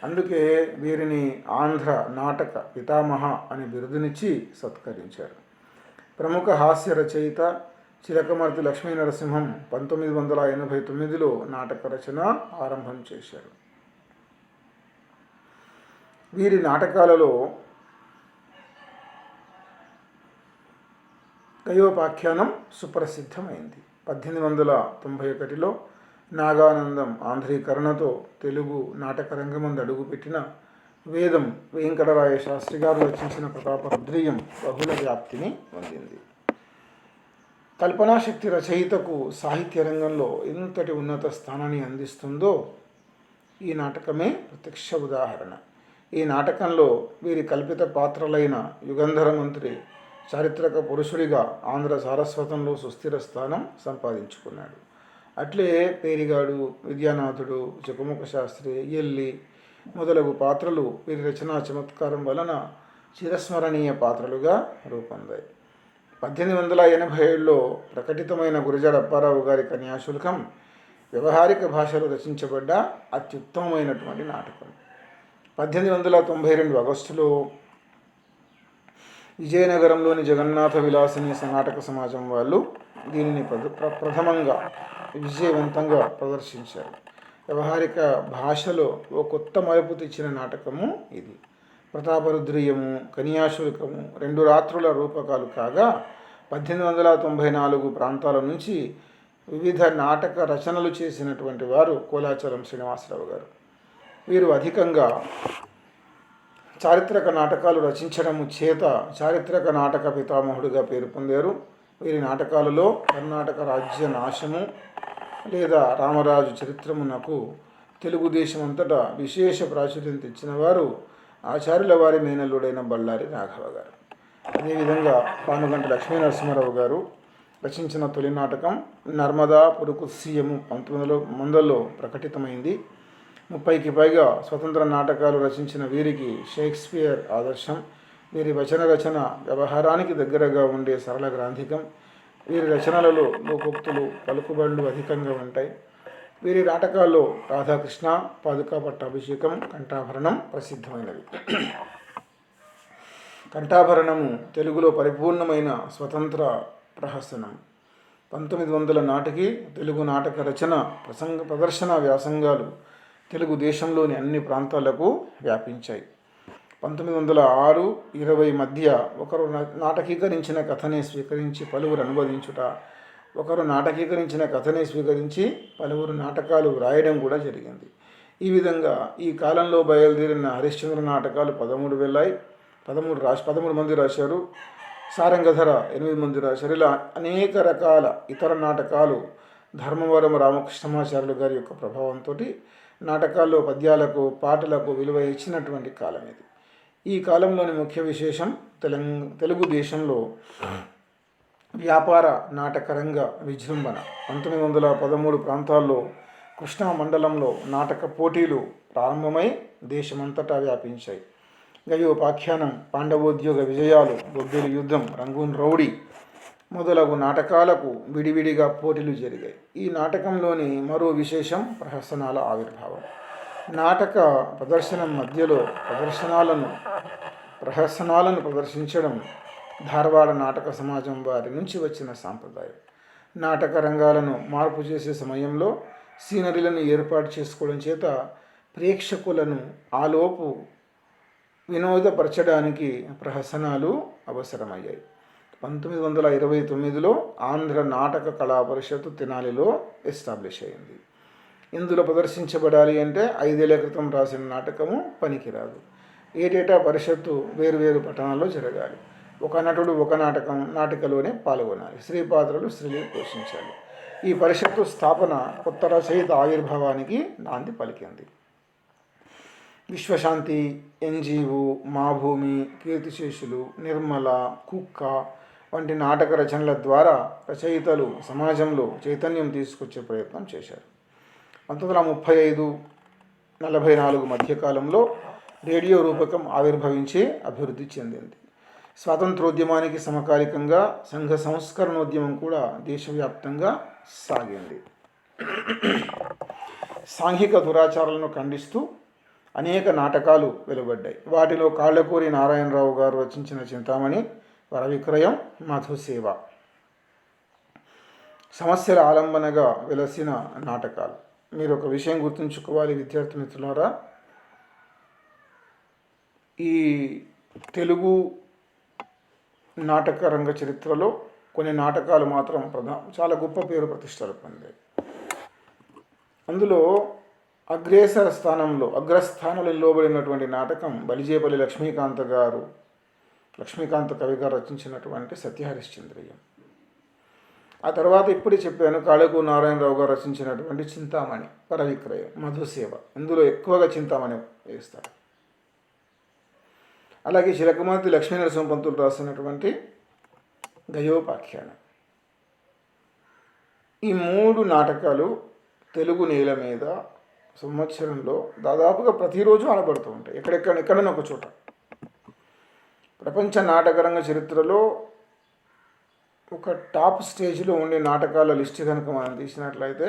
అందుకే వీరిని ఆంధ్ర నాటక పితామహ అని బిరుదునిచ్చి సత్కరించారు. ప్రముఖ హాస్య రచయిత చిలకమర్తి లక్ష్మీనరసింహం 1989లో నాటక రచన ఆరంభం చేశారు. వీరి నాటకాలలో గయోపాఖ్యానం సుప్రసిద్ధమైంది. 1891లో నాగానందం ఆంధ్రీకరణతో తెలుగు నాటక రంగమందు అడుగుపెట్టిన వేదం వెంకటరాయ శాస్త్రి గారు రచించిన ప్రతాపరుద్రీయం బహుళ వ్యాప్తిని పొందింది. కల్పనాశక్తి రచయితకు సాహిత్య రంగంలో ఎంతటి ఉన్నత స్థానాన్ని అందిస్తుందో ఈ నాటకమే ప్రత్యక్ష ఉదాహరణ. ఈ నాటకంలో వీరి కల్పిత పాత్రలైన యుగంధర మంత్రి చారిత్రక పురుషుడిగా ఆంధ్ర సారస్వతంలో సుస్థిర స్థానం సంపాదించుకున్నాడు. అట్లే పేరిగాడు, విద్యానాథుడు, జగముఖ శాస్త్రి, ఎల్లి మొదలగు పాత్రలు వీరి రచనా చమత్కారం వలన చిరస్మరణీయ పాత్రలుగా రూపొందాయి. 1887లో ప్రకటితమైన గురజాడ అప్పారావు గారి కన్యాశుల్కం వ్యవహారిక భాషలో రచించబడ్డ అత్యుత్తమమైనటువంటి నాటకం. 1892 ఆగస్టులో విజయనగరంలోని జగన్నాథ విలాసిని నాటక సమాజం వాళ్ళు దీనిని ప్రథమంగా విజయవంతంగా ప్రదర్శించారు. వ్యవహారిక భాషలో ఓ కొత్త మలుపు తెచ్చిన నాటకము ఇది. ప్రతాపరుద్రీయము, కన్యాశుల్కము 2 రాత్రుల రూపకాలు కాగా 1894 ప్రాంతాల నుంచి వివిధ నాటక రచనలు చేసినటువంటి వారు కోలాచలం శ్రీనివాసరావు గారు. వీరు అధికంగా చారిత్రక నాటకాలు రచించడము చేత చారిత్రక నాటక పితామహుడిగా పేరు పొందారు. వీరి నాటకాలలో కర్ణాటక రాజ్య నాశము లేదా రామరాజు చరిత్రమునకు తెలుగుదేశం అంతటా విశేష ప్రాచుర్యం తెచ్చిన వారు ఆచార్యుల వారి మేనల్లుడైన బళ్ళారి రాఘవ గారు. అదేవిధంగా పానుగంట లక్ష్మీనరసింహారావు గారు రచించిన తొలి నాటకం నర్మదా పురుకుత్సీయము 1900లో ప్రకటితమైంది. 30కి పైగా స్వతంత్ర నాటకాలు రచించిన వీరికి షేక్స్పియర్ ఆదర్శం. వీరి వచన రచన వ్యవహారానికి దగ్గరగా ఉండే సరళ గ్రాంధికం. వీరి రచనలలో లోకోక్తులు, పలుకుబడులు అధికంగా ఉంటాయి. వీరి నాటకాల్లో రాధాకృష్ణ, పాదుకా పట్టాభిషేకం, కంఠాభరణం ప్రసిద్ధమైనవి. కంఠాభరణము తెలుగులో పరిపూర్ణమైన స్వతంత్ర ప్రహసనం. 1900 నాటికి తెలుగు నాటక రచన, ప్రదర్శన వ్యాసంగాలు తెలుగుదేశంలోని అన్ని ప్రాంతాలకు వ్యాపించాయి. 1906-20 మధ్య ఒకరు నాటకీకరించిన కథనే స్వీకరించి పలువురు అనువదించుట, ఒకరు నాటకీకరించిన కథనే స్వీకరించి పలువురు నాటకాలు వ్రాయడం కూడా జరిగింది. ఈ విధంగా ఈ కాలంలో బయలుదేరిన హరిశ్చంద్ర నాటకాలు 13 వెళ్ళాయి. 13 మంది రాశారు. సారంగధర 8 మంది రాశారు. ఇలా అనేక రకాల ఇతర నాటకాలు ధర్మవరం రామకృష్ణమాచార్యులు గారి యొక్క ప్రభావంతో నాటకాల్లో పద్యాలకు, పాటలకు విలువ ఇచ్చినటువంటి కాలం ఇది. ఈ కాలంలోని ముఖ్య విశేషం తెలుగుదేశంలో వ్యాపార నాటకరంగ విజృంభణ. 1913 ప్రాంతాల్లో కృష్ణా మండలంలో నాటక పోటీలు ప్రారంభమై దేశమంతటా వ్యాపించాయి. గయోపాఖ్యానం, పాండవోద్యోగ విజయాలు, బొబ్బిలి యుద్ధం, రంగూన్ రౌడీ మొదలగు నాటకాలకు విడివిడిగా పోటీలు జరిగాయి. ఈ నాటకంలోని మరో విశేషం ప్రహసనాల ఆవిర్భావం. నాటక ప్రదర్శనం మధ్యలో ప్రహసనాలను ప్రదర్శించడం ధారవాడ నాటక సమాజం వారి నుంచి వచ్చిన సాంప్రదాయం. నాటక రంగాలను మార్పు చేసే సమయంలో సీనరీలను ఏర్పాటు చేసుకోవడం చేత ప్రేక్షకులను ఆలోపు వినోదపరచడానికి ప్రహసనాలు అవసరమయ్యాయి. 1929లో ఆంధ్ర నాటక కళా పరిషత్తు తెనాలిలో ఎస్టాబ్లిష్ అయింది. ఇందులో ప్రదర్శించబడాలి అంటే 5 ఏళ్ల క్రితం రాసిన నాటకము పనికిరాదు. ఏటేటా పరిషత్తు వేరువేరు పట్టణాల్లో జరగాలి. ఒక నటుడు ఒక నాటికలోనే పాల్గొనాలి. స్త్రీ పాత్రలు స్త్రీలు పోషించాలి. ఈ పరిషత్తు స్థాపన కొత్త రచయిత ఆవిర్భావానికి నాంది పలికింది. విశ్వశాంతి, ఎన్జీఓ, మా భూమి, కీర్తిశేషులు, నిర్మల, కుక్క వంటి నాటక రచనల ద్వారా రచయితలు సమాజంలో చైతన్యం తీసుకొచ్చే ప్రయత్నం చేశారు. 1935-44 మధ్యకాలంలో రేడియో రూపకం ఆవిర్భవించి అభివృద్ధి చెందింది. స్వాతంత్రోద్యమానికి సమకాలికంగా సంఘ సంస్కరణోద్యమం కూడా దేశవ్యాప్తంగా సాగింది. సాంఘిక దురాచారాలను ఖండిస్తూ అనేక నాటకాలు వెలువడ్డాయి. వాటిలో కాళ్ళకూరి నారాయణరావు గారు రచించిన చింతామణి, వరవిక్రయం, మధుసేవ సమస్యల ఆలంబనగా వెలసిన నాటకాలు. మీరు ఒక విషయం గుర్తుంచుకోవాలి విద్యార్థి మిత్రులారా, ఈ తెలుగు నాటక రంగ చరిత్రలో కొన్ని నాటకాలు మాత్రం చాలా గొప్ప పేరు ప్రతిష్టలు పొందాయి. అందులో అగ్రస్థానంలో నిలవబడినటువంటి నాటకం బలిజేపల్లి లక్ష్మీకాంత కవి గారు రచించినటువంటి సత్యహరిశ్చంద్రయ్య. ఆ తర్వాత ఇప్పుడే చెప్పాను కాళకు నారాయణరావు గారు రచించినటువంటి చింతామణి, పరవిక్రయం, మధుసేవ. ఇందులో ఎక్కువగా చింతామణి వేస్తారు. అలాగే చిలకమర్తి లక్ష్మీనరసింహపంతులు రాసినటువంటి గయోపాఖ్యానం. ఈ 3 నాటకాలు తెలుగు నేల మీద సంవత్సరంలో దాదాపుగా ప్రతిరోజు ఆడబడుతూ ఉంటాయి. ఎక్కడైనా ఒక చోట. ప్రపంచ నాటకరంగ చరిత్రలో ఒక టాప్ స్టేజ్లో ఉండే నాటకాల లిస్టు కనుక మనం తీసినట్లయితే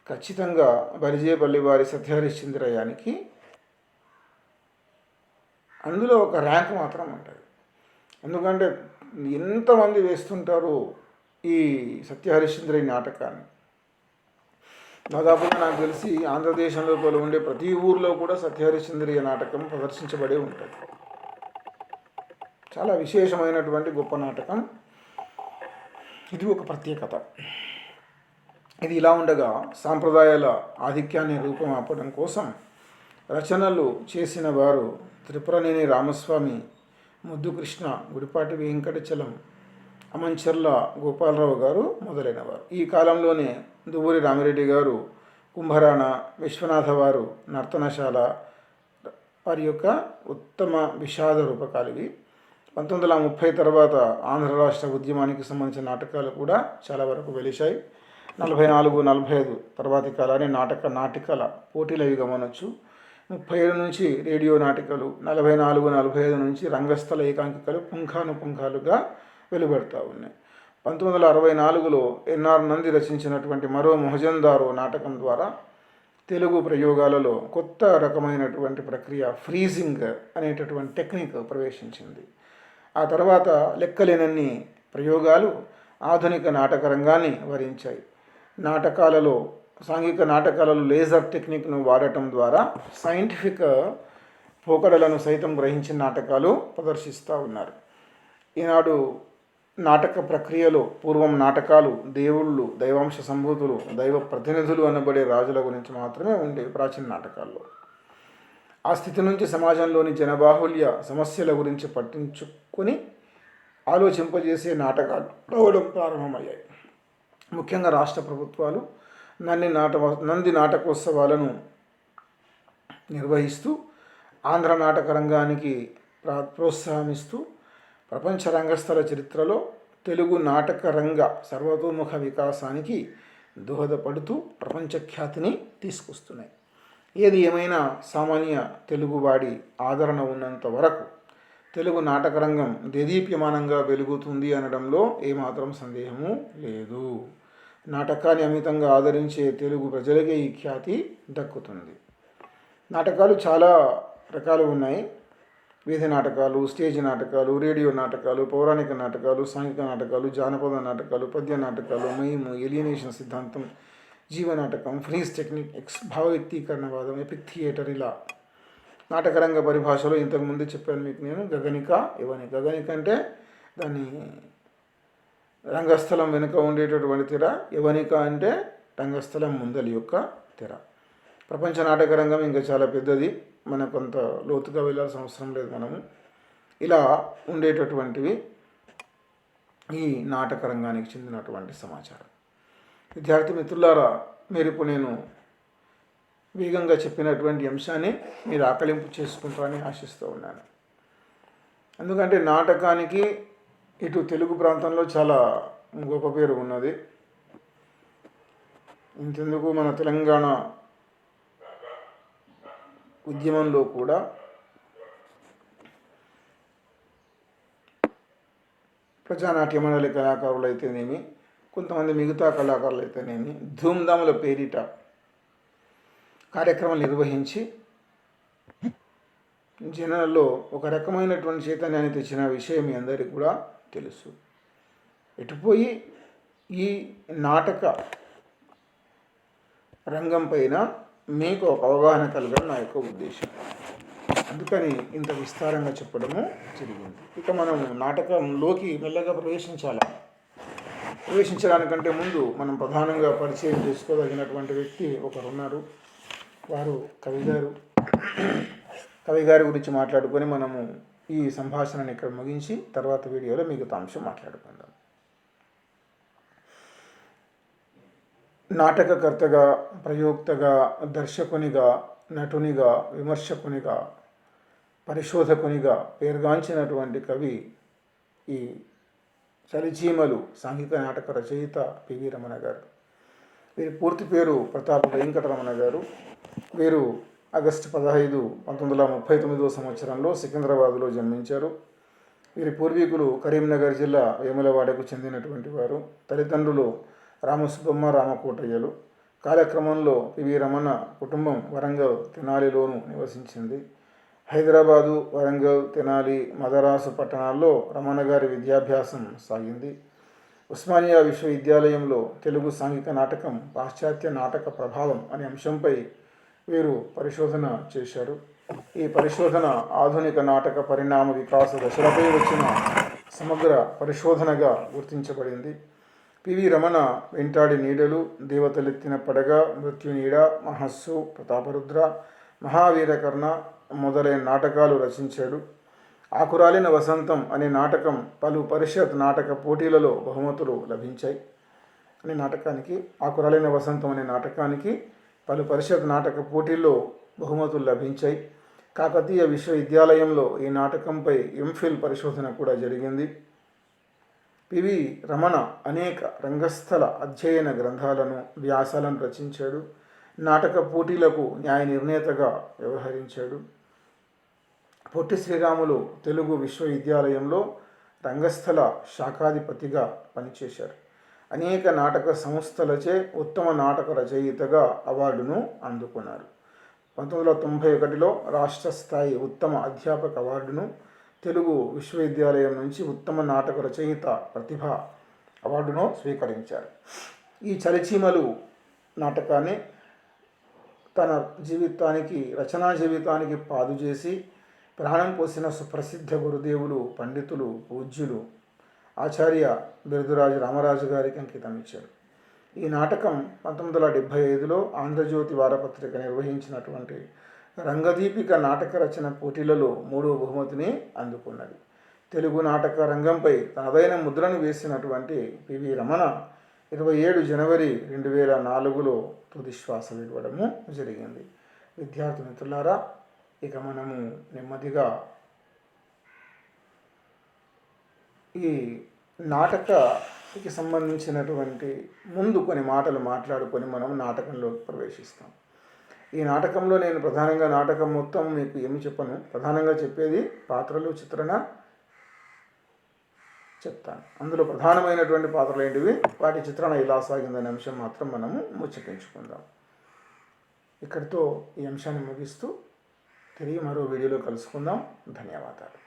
ఖచ్చితంగా బలిజేపల్లి వారి సత్యహరిశ్చంద్రయ్యానికి అందులో ఒక ర్యాంక్ మాత్రం ఉంటుంది. ఎందుకంటే ఎంతమంది వేస్తుంటారు ఈ సత్యహరిశ్చంద్రయ్య నాటకాన్ని. దాదాపుగా నాకు తెలిసి ఆంధ్రదేశంలో ఉండే ప్రతి ఊర్లో కూడా సత్యహరిశ్చంద్రయ్య నాటకం ప్రదర్శించబడే ఉంటుంది. చాలా విశేషమైనటువంటి గొప్ప నాటకం. ఇది ఒక ప్రత్యేకత. ఇది ఇలా ఉండగా సాంప్రదాయాల ఆధిక్యాన్ని రూపుమాపడం కోసం రచనలు చేసిన వారు త్రిపురనేని రామస్వామి, ముద్దుకృష్ణ, గుడిపాటి వెంకటచలం, అమంచర్ల గోపాలరావు గారు మొదలైనవారు. ఈ కాలంలోనే దువ్వూరి రామిరెడ్డి గారు, కుంభరాణ, విశ్వనాథ వారు నర్తనశాల వారి యొక్క ఉత్తమ విషాద రూపకాలివి. 1930 తర్వాత ఆంధ్ర రాష్ట్ర ఉద్యమానికి సంబంధించిన నాటకాలు కూడా చాలా వరకు వెలిశాయి. 44-45 తర్వాతి కాలాన్ని నాటికల పోటీలు అవి గమనొచ్చు. 37 నుంచి రేడియో నాటికలు, 44-45 నుంచి రంగస్థల ఏకాంకికలు పుంఖానుపుంఖాలుగా వెలువడుతూ ఉన్నాయి. 1964లో ఎన్ఆర్ నంది రచించినటువంటి మరో మొహజందారో నాటకం ద్వారా తెలుగు ప్రయోగాలలో కొత్త రకమైనటువంటి ప్రక్రియ ఫ్రీజింగ్ అనేటటువంటి టెక్నిక్ ప్రవేశించింది. ఆ తర్వాత లెక్కలేనన్ని ప్రయోగాలు ఆధునిక నాటక రంగాన్ని వరించాయి. సాంఘిక నాటకాలలో లేజర్ టెక్నిక్ను వాడటం ద్వారా సైంటిఫిక్ పోకడలను సైతం గ్రహించిన నాటకాలు ప్రదర్శిస్తూ ఉన్నారు. ఈనాడు నాటక ప్రక్రియలో పూర్వం నాటకాలు దేవుళ్ళు, దైవాంశ సంభూతులు, దైవ ప్రతినిధులు అనబడే రాజుల గురించి మాత్రమే ఉండేవి ప్రాచీన నాటకాల్లో. ఆ స్థితి నుంచి సమాజంలోని జనబాహుల్య సమస్యల గురించి పట్టించుకొని ఆలోచింపజేసే నాటకాలు రావడం ప్రారంభమయ్యాయి. ముఖ్యంగా రాష్ట్ర ప్రభుత్వాలు నంది నాటకోత్సవాలను నిర్వహిస్తూ ఆంధ్ర నాటక రంగానికి ప్రోత్సాహమిస్తూ ప్రపంచ రంగస్థల చరిత్రలో తెలుగు నాటక రంగ సర్వతోముఖ వికాసానికి దోహదపడుతూ ప్రపంచ ఖ్యాతిని తీసుకొస్తున్నాయి. ఏది ఏమైనా సామాన్య తెలుగువాడి ఆదరణ ఉన్నంత వరకు తెలుగు నాటకరంగం దేదీప్యమానంగా వెలుగుతుంది అనడంలో ఏమాత్రం సందేహము లేదు. నాటకాన్ని అమితంగా ఆదరించే తెలుగు ప్రజలకే ఈ ఖ్యాతి దక్కుతుంది. నాటకాలు చాలా రకాలు ఉన్నాయి. వీధి నాటకాలు, స్టేజ్ నాటకాలు, రేడియో నాటకాలు, పౌరాణిక నాటకాలు, సాంఘిక నాటకాలు, జానపద నాటకాలు, పద్య నాటకాలు, మైము, ఎలియనేషన్ సిద్ధాంతం, జీవనాటకం, ఫ్రీజ్ టెక్నిక్, భావ వ్యక్తీకరణవాదం, ఎపిక్ థియేటర్, ఇలా నాటకరంగ పరిభాషలో ఇంతకుముందు చెప్పాను మీకు నేను. గగనిక, యవనిక. గగనిక అంటే దాన్ని రంగస్థలం వెనుక ఉండేటటువంటి తెర, యవనిక అంటే రంగస్థలం ముందలి యొక్క తెర. ప్రపంచ నాటక రంగం ఇంకా చాలా పెద్దది, మనకు కొంత లోతుగా వెళ్ళాల్సిన అవసరం లేదు మనము. ఇలా ఉండేటటువంటివి ఈ నాటక రంగానికి చెందినటువంటి సమాచారం. విద్యార్థి మిత్రులారా, మీరు ఇప్పుడు నేను వేగంగా చెప్పినటువంటి అంశాన్ని మీరు ఆకలింపు చేసుకుంటారని ఆశిస్తూ ఉన్నాను. ఎందుకంటే నాటకానికి ఇటు తెలుగు ప్రాంతంలో చాలా గొప్ప పేరు ఉన్నది. ఇంతెందుకు మన తెలంగాణ ఉద్యమంలో కూడా ప్రజానాట్య మండలి కళాకారులు అయితేనేమి, కొంతమంది మిగతా కళాకారులు అయితేనేమి ధూమ్ధాముల పేరిట కార్యక్రమాలు నిర్వహించి జనాల్లో ఒక రకమైనటువంటి చైతన్యాన్ని తెచ్చిన విషయం మీ అందరికీ కూడా తెలుసు. ఎటుపోయి ఈ నాటక రంగం పైన మీకు ఒక అవగాహన కలగడం నా యొక్క ఉద్దేశం. అందుకని ఇంత విస్తారంగా చెప్పడము జరిగింది. ఇక మనం నాటకంలోకి మెల్లగా ప్రవేశించడానికంటే ముందు మనం ప్రధానంగా పరిచయం చేసుకోదగినటువంటి వ్యక్తి ఒకరున్నారు. వారు కవి గారి గురించి మాట్లాడుకొని మనము ఈ సంభాషణను ఇక్కడ ముగించి తర్వాత వీడియోలో మిగతా అంశం మాట్లాడుకుందాం. నాటకకర్తగా, ప్రయోక్తగా, దర్శకునిగా, నటునిగా, విమర్శకునిగా, పరిశోధకునిగా పేరుగాంచినటువంటి కవి ఈ చలిచీమలు సాంఘిక నాటక రచయిత పివి రమణ గారు. వీరి పూర్తి పేరు ప్రతాప వెంకటరమణ గారు. వీరు ఆగస్టు 15, 1939 సంవత్సరంలో సికింద్రాబాద్లో జన్మించారు. వీరి పూర్వీకులు కరీంనగర్ జిల్లా వేములవాడకు చెందినటువంటి వారు. తల్లిదండ్రులు రామసుబ్బమ్మ, రామకోటయ్యలు. కాలక్రమంలో పివి రమణ కుటుంబం వరంగల్, తెనాలిలోనూ నివసించింది. హైదరాబాదు, వరంగల్, తెనాలి, మదరాసు పట్టణాల్లో రమణ గారి విద్యాభ్యాసం సాగింది. ఉస్మానియా విశ్వవిద్యాలయంలో తెలుగు సాంఘిక నాటకం, పాశ్చాత్య నాటక ప్రభావం అనే అంశంపై వీరు పరిశోధన చేశారు. ఈ పరిశోధన ఆధునిక నాటక పరిణామ వికాస దశలపై వచ్చిన సమగ్ర పరిశోధనగా గుర్తించబడింది. పివి రమణ వెంటాడి నీడలు, దేవతలెత్తిన పడగ, మృత్యునీడ, మహస్సు, ప్రతాపరుద్ర, మహావీరకర్ణ మొదలైన నాటకాలు రచించాడు. ఆకురాలిన వసంతం అనే నాటకం పలు పరిషత్ నాటక పోటీలలో బహుమతులు లభించాయి. ఆకురాలిన వసంతం అనే నాటకానికి పలు పరిషత్ నాటక పోటీల్లో బహుమతులు లభించాయి. కాకతీయ విశ్వవిద్యాలయంలో ఈ నాటకంపై ఎంఫిల్ పరిశోధన కూడా జరిగింది. పివి రమణ అనేక రంగస్థల అధ్యయన గ్రంథాలను, వ్యాసాలను రచించాడు. నాటక పోటీలకు న్యాయ నిర్ణేతగా వ్యవహరించాడు. పొట్టి శ్రీరాములు తెలుగు విశ్వవిద్యాలయంలో రంగస్థల శాఖాధిపతిగా పనిచేశారు. అనేక నాటక సంస్థలచే ఉత్తమ నాటక రచయితగా అవార్డును అందుకున్నారు. 1991లో రాష్ట్ర స్థాయి ఉత్తమ అధ్యాపక అవార్డును, తెలుగు విశ్వవిద్యాలయం నుంచి ఉత్తమ నాటక రచయిత ప్రతిభ అవార్డును స్వీకరించారు. ఈ చలిచీమలు నాటకాన్ని తన రచనా జీవితానికి పాదు చేసి ప్రాణం పోసిన సుప్రసిద్ధ గురుదేవులు, పండితులు, పూజ్యులు ఆచార్య బిరుదురాజు రామరాజు గారికి అంకితం ఇచ్చారు. ఈ నాటకం 1975లో ఆంధ్రజ్యోతి వారపత్రిక నిర్వహించినటువంటి రంగదీపిక నాటక రచన పోటీలలో 3వ బహుమతిని అందుకున్నది. తెలుగు నాటక రంగంపై తనదైన ముద్రను వేసినటువంటి పివి రమణ 27 జనవరి 2004లో తుది శ్వాస విడవడము జరిగింది. విద్యార్థి మిత్రులారా, ఇక మనము నెమ్మదిగా ఈ నాటకకి సంబంధించినటువంటి ముందు కొన్ని మాటలు మాట్లాడుకొని మనం నాటకంలోకి ప్రవేశిస్తాం. ఈ నాటకంలో నేను ప్రధానంగా నాటకం మొత్తం మీకు ఏమి చెప్పను, ప్రధానంగా చెప్పేది పాత్రలు, చిత్రణ చెప్తాను. అందులో ప్రధానమైనటువంటి పాత్రలు ఏంటివి, వాటి చిత్రణ ఎలా సాగిందనే అంశం మాత్రం మనము ముచ్చటించుకుందాం. ఇక్కడితో ఈ అంశాన్ని ముగిస్తూ తిరిగి మరో వీడియోలో కలుసుకుందాం. ధన్యవాదాలు.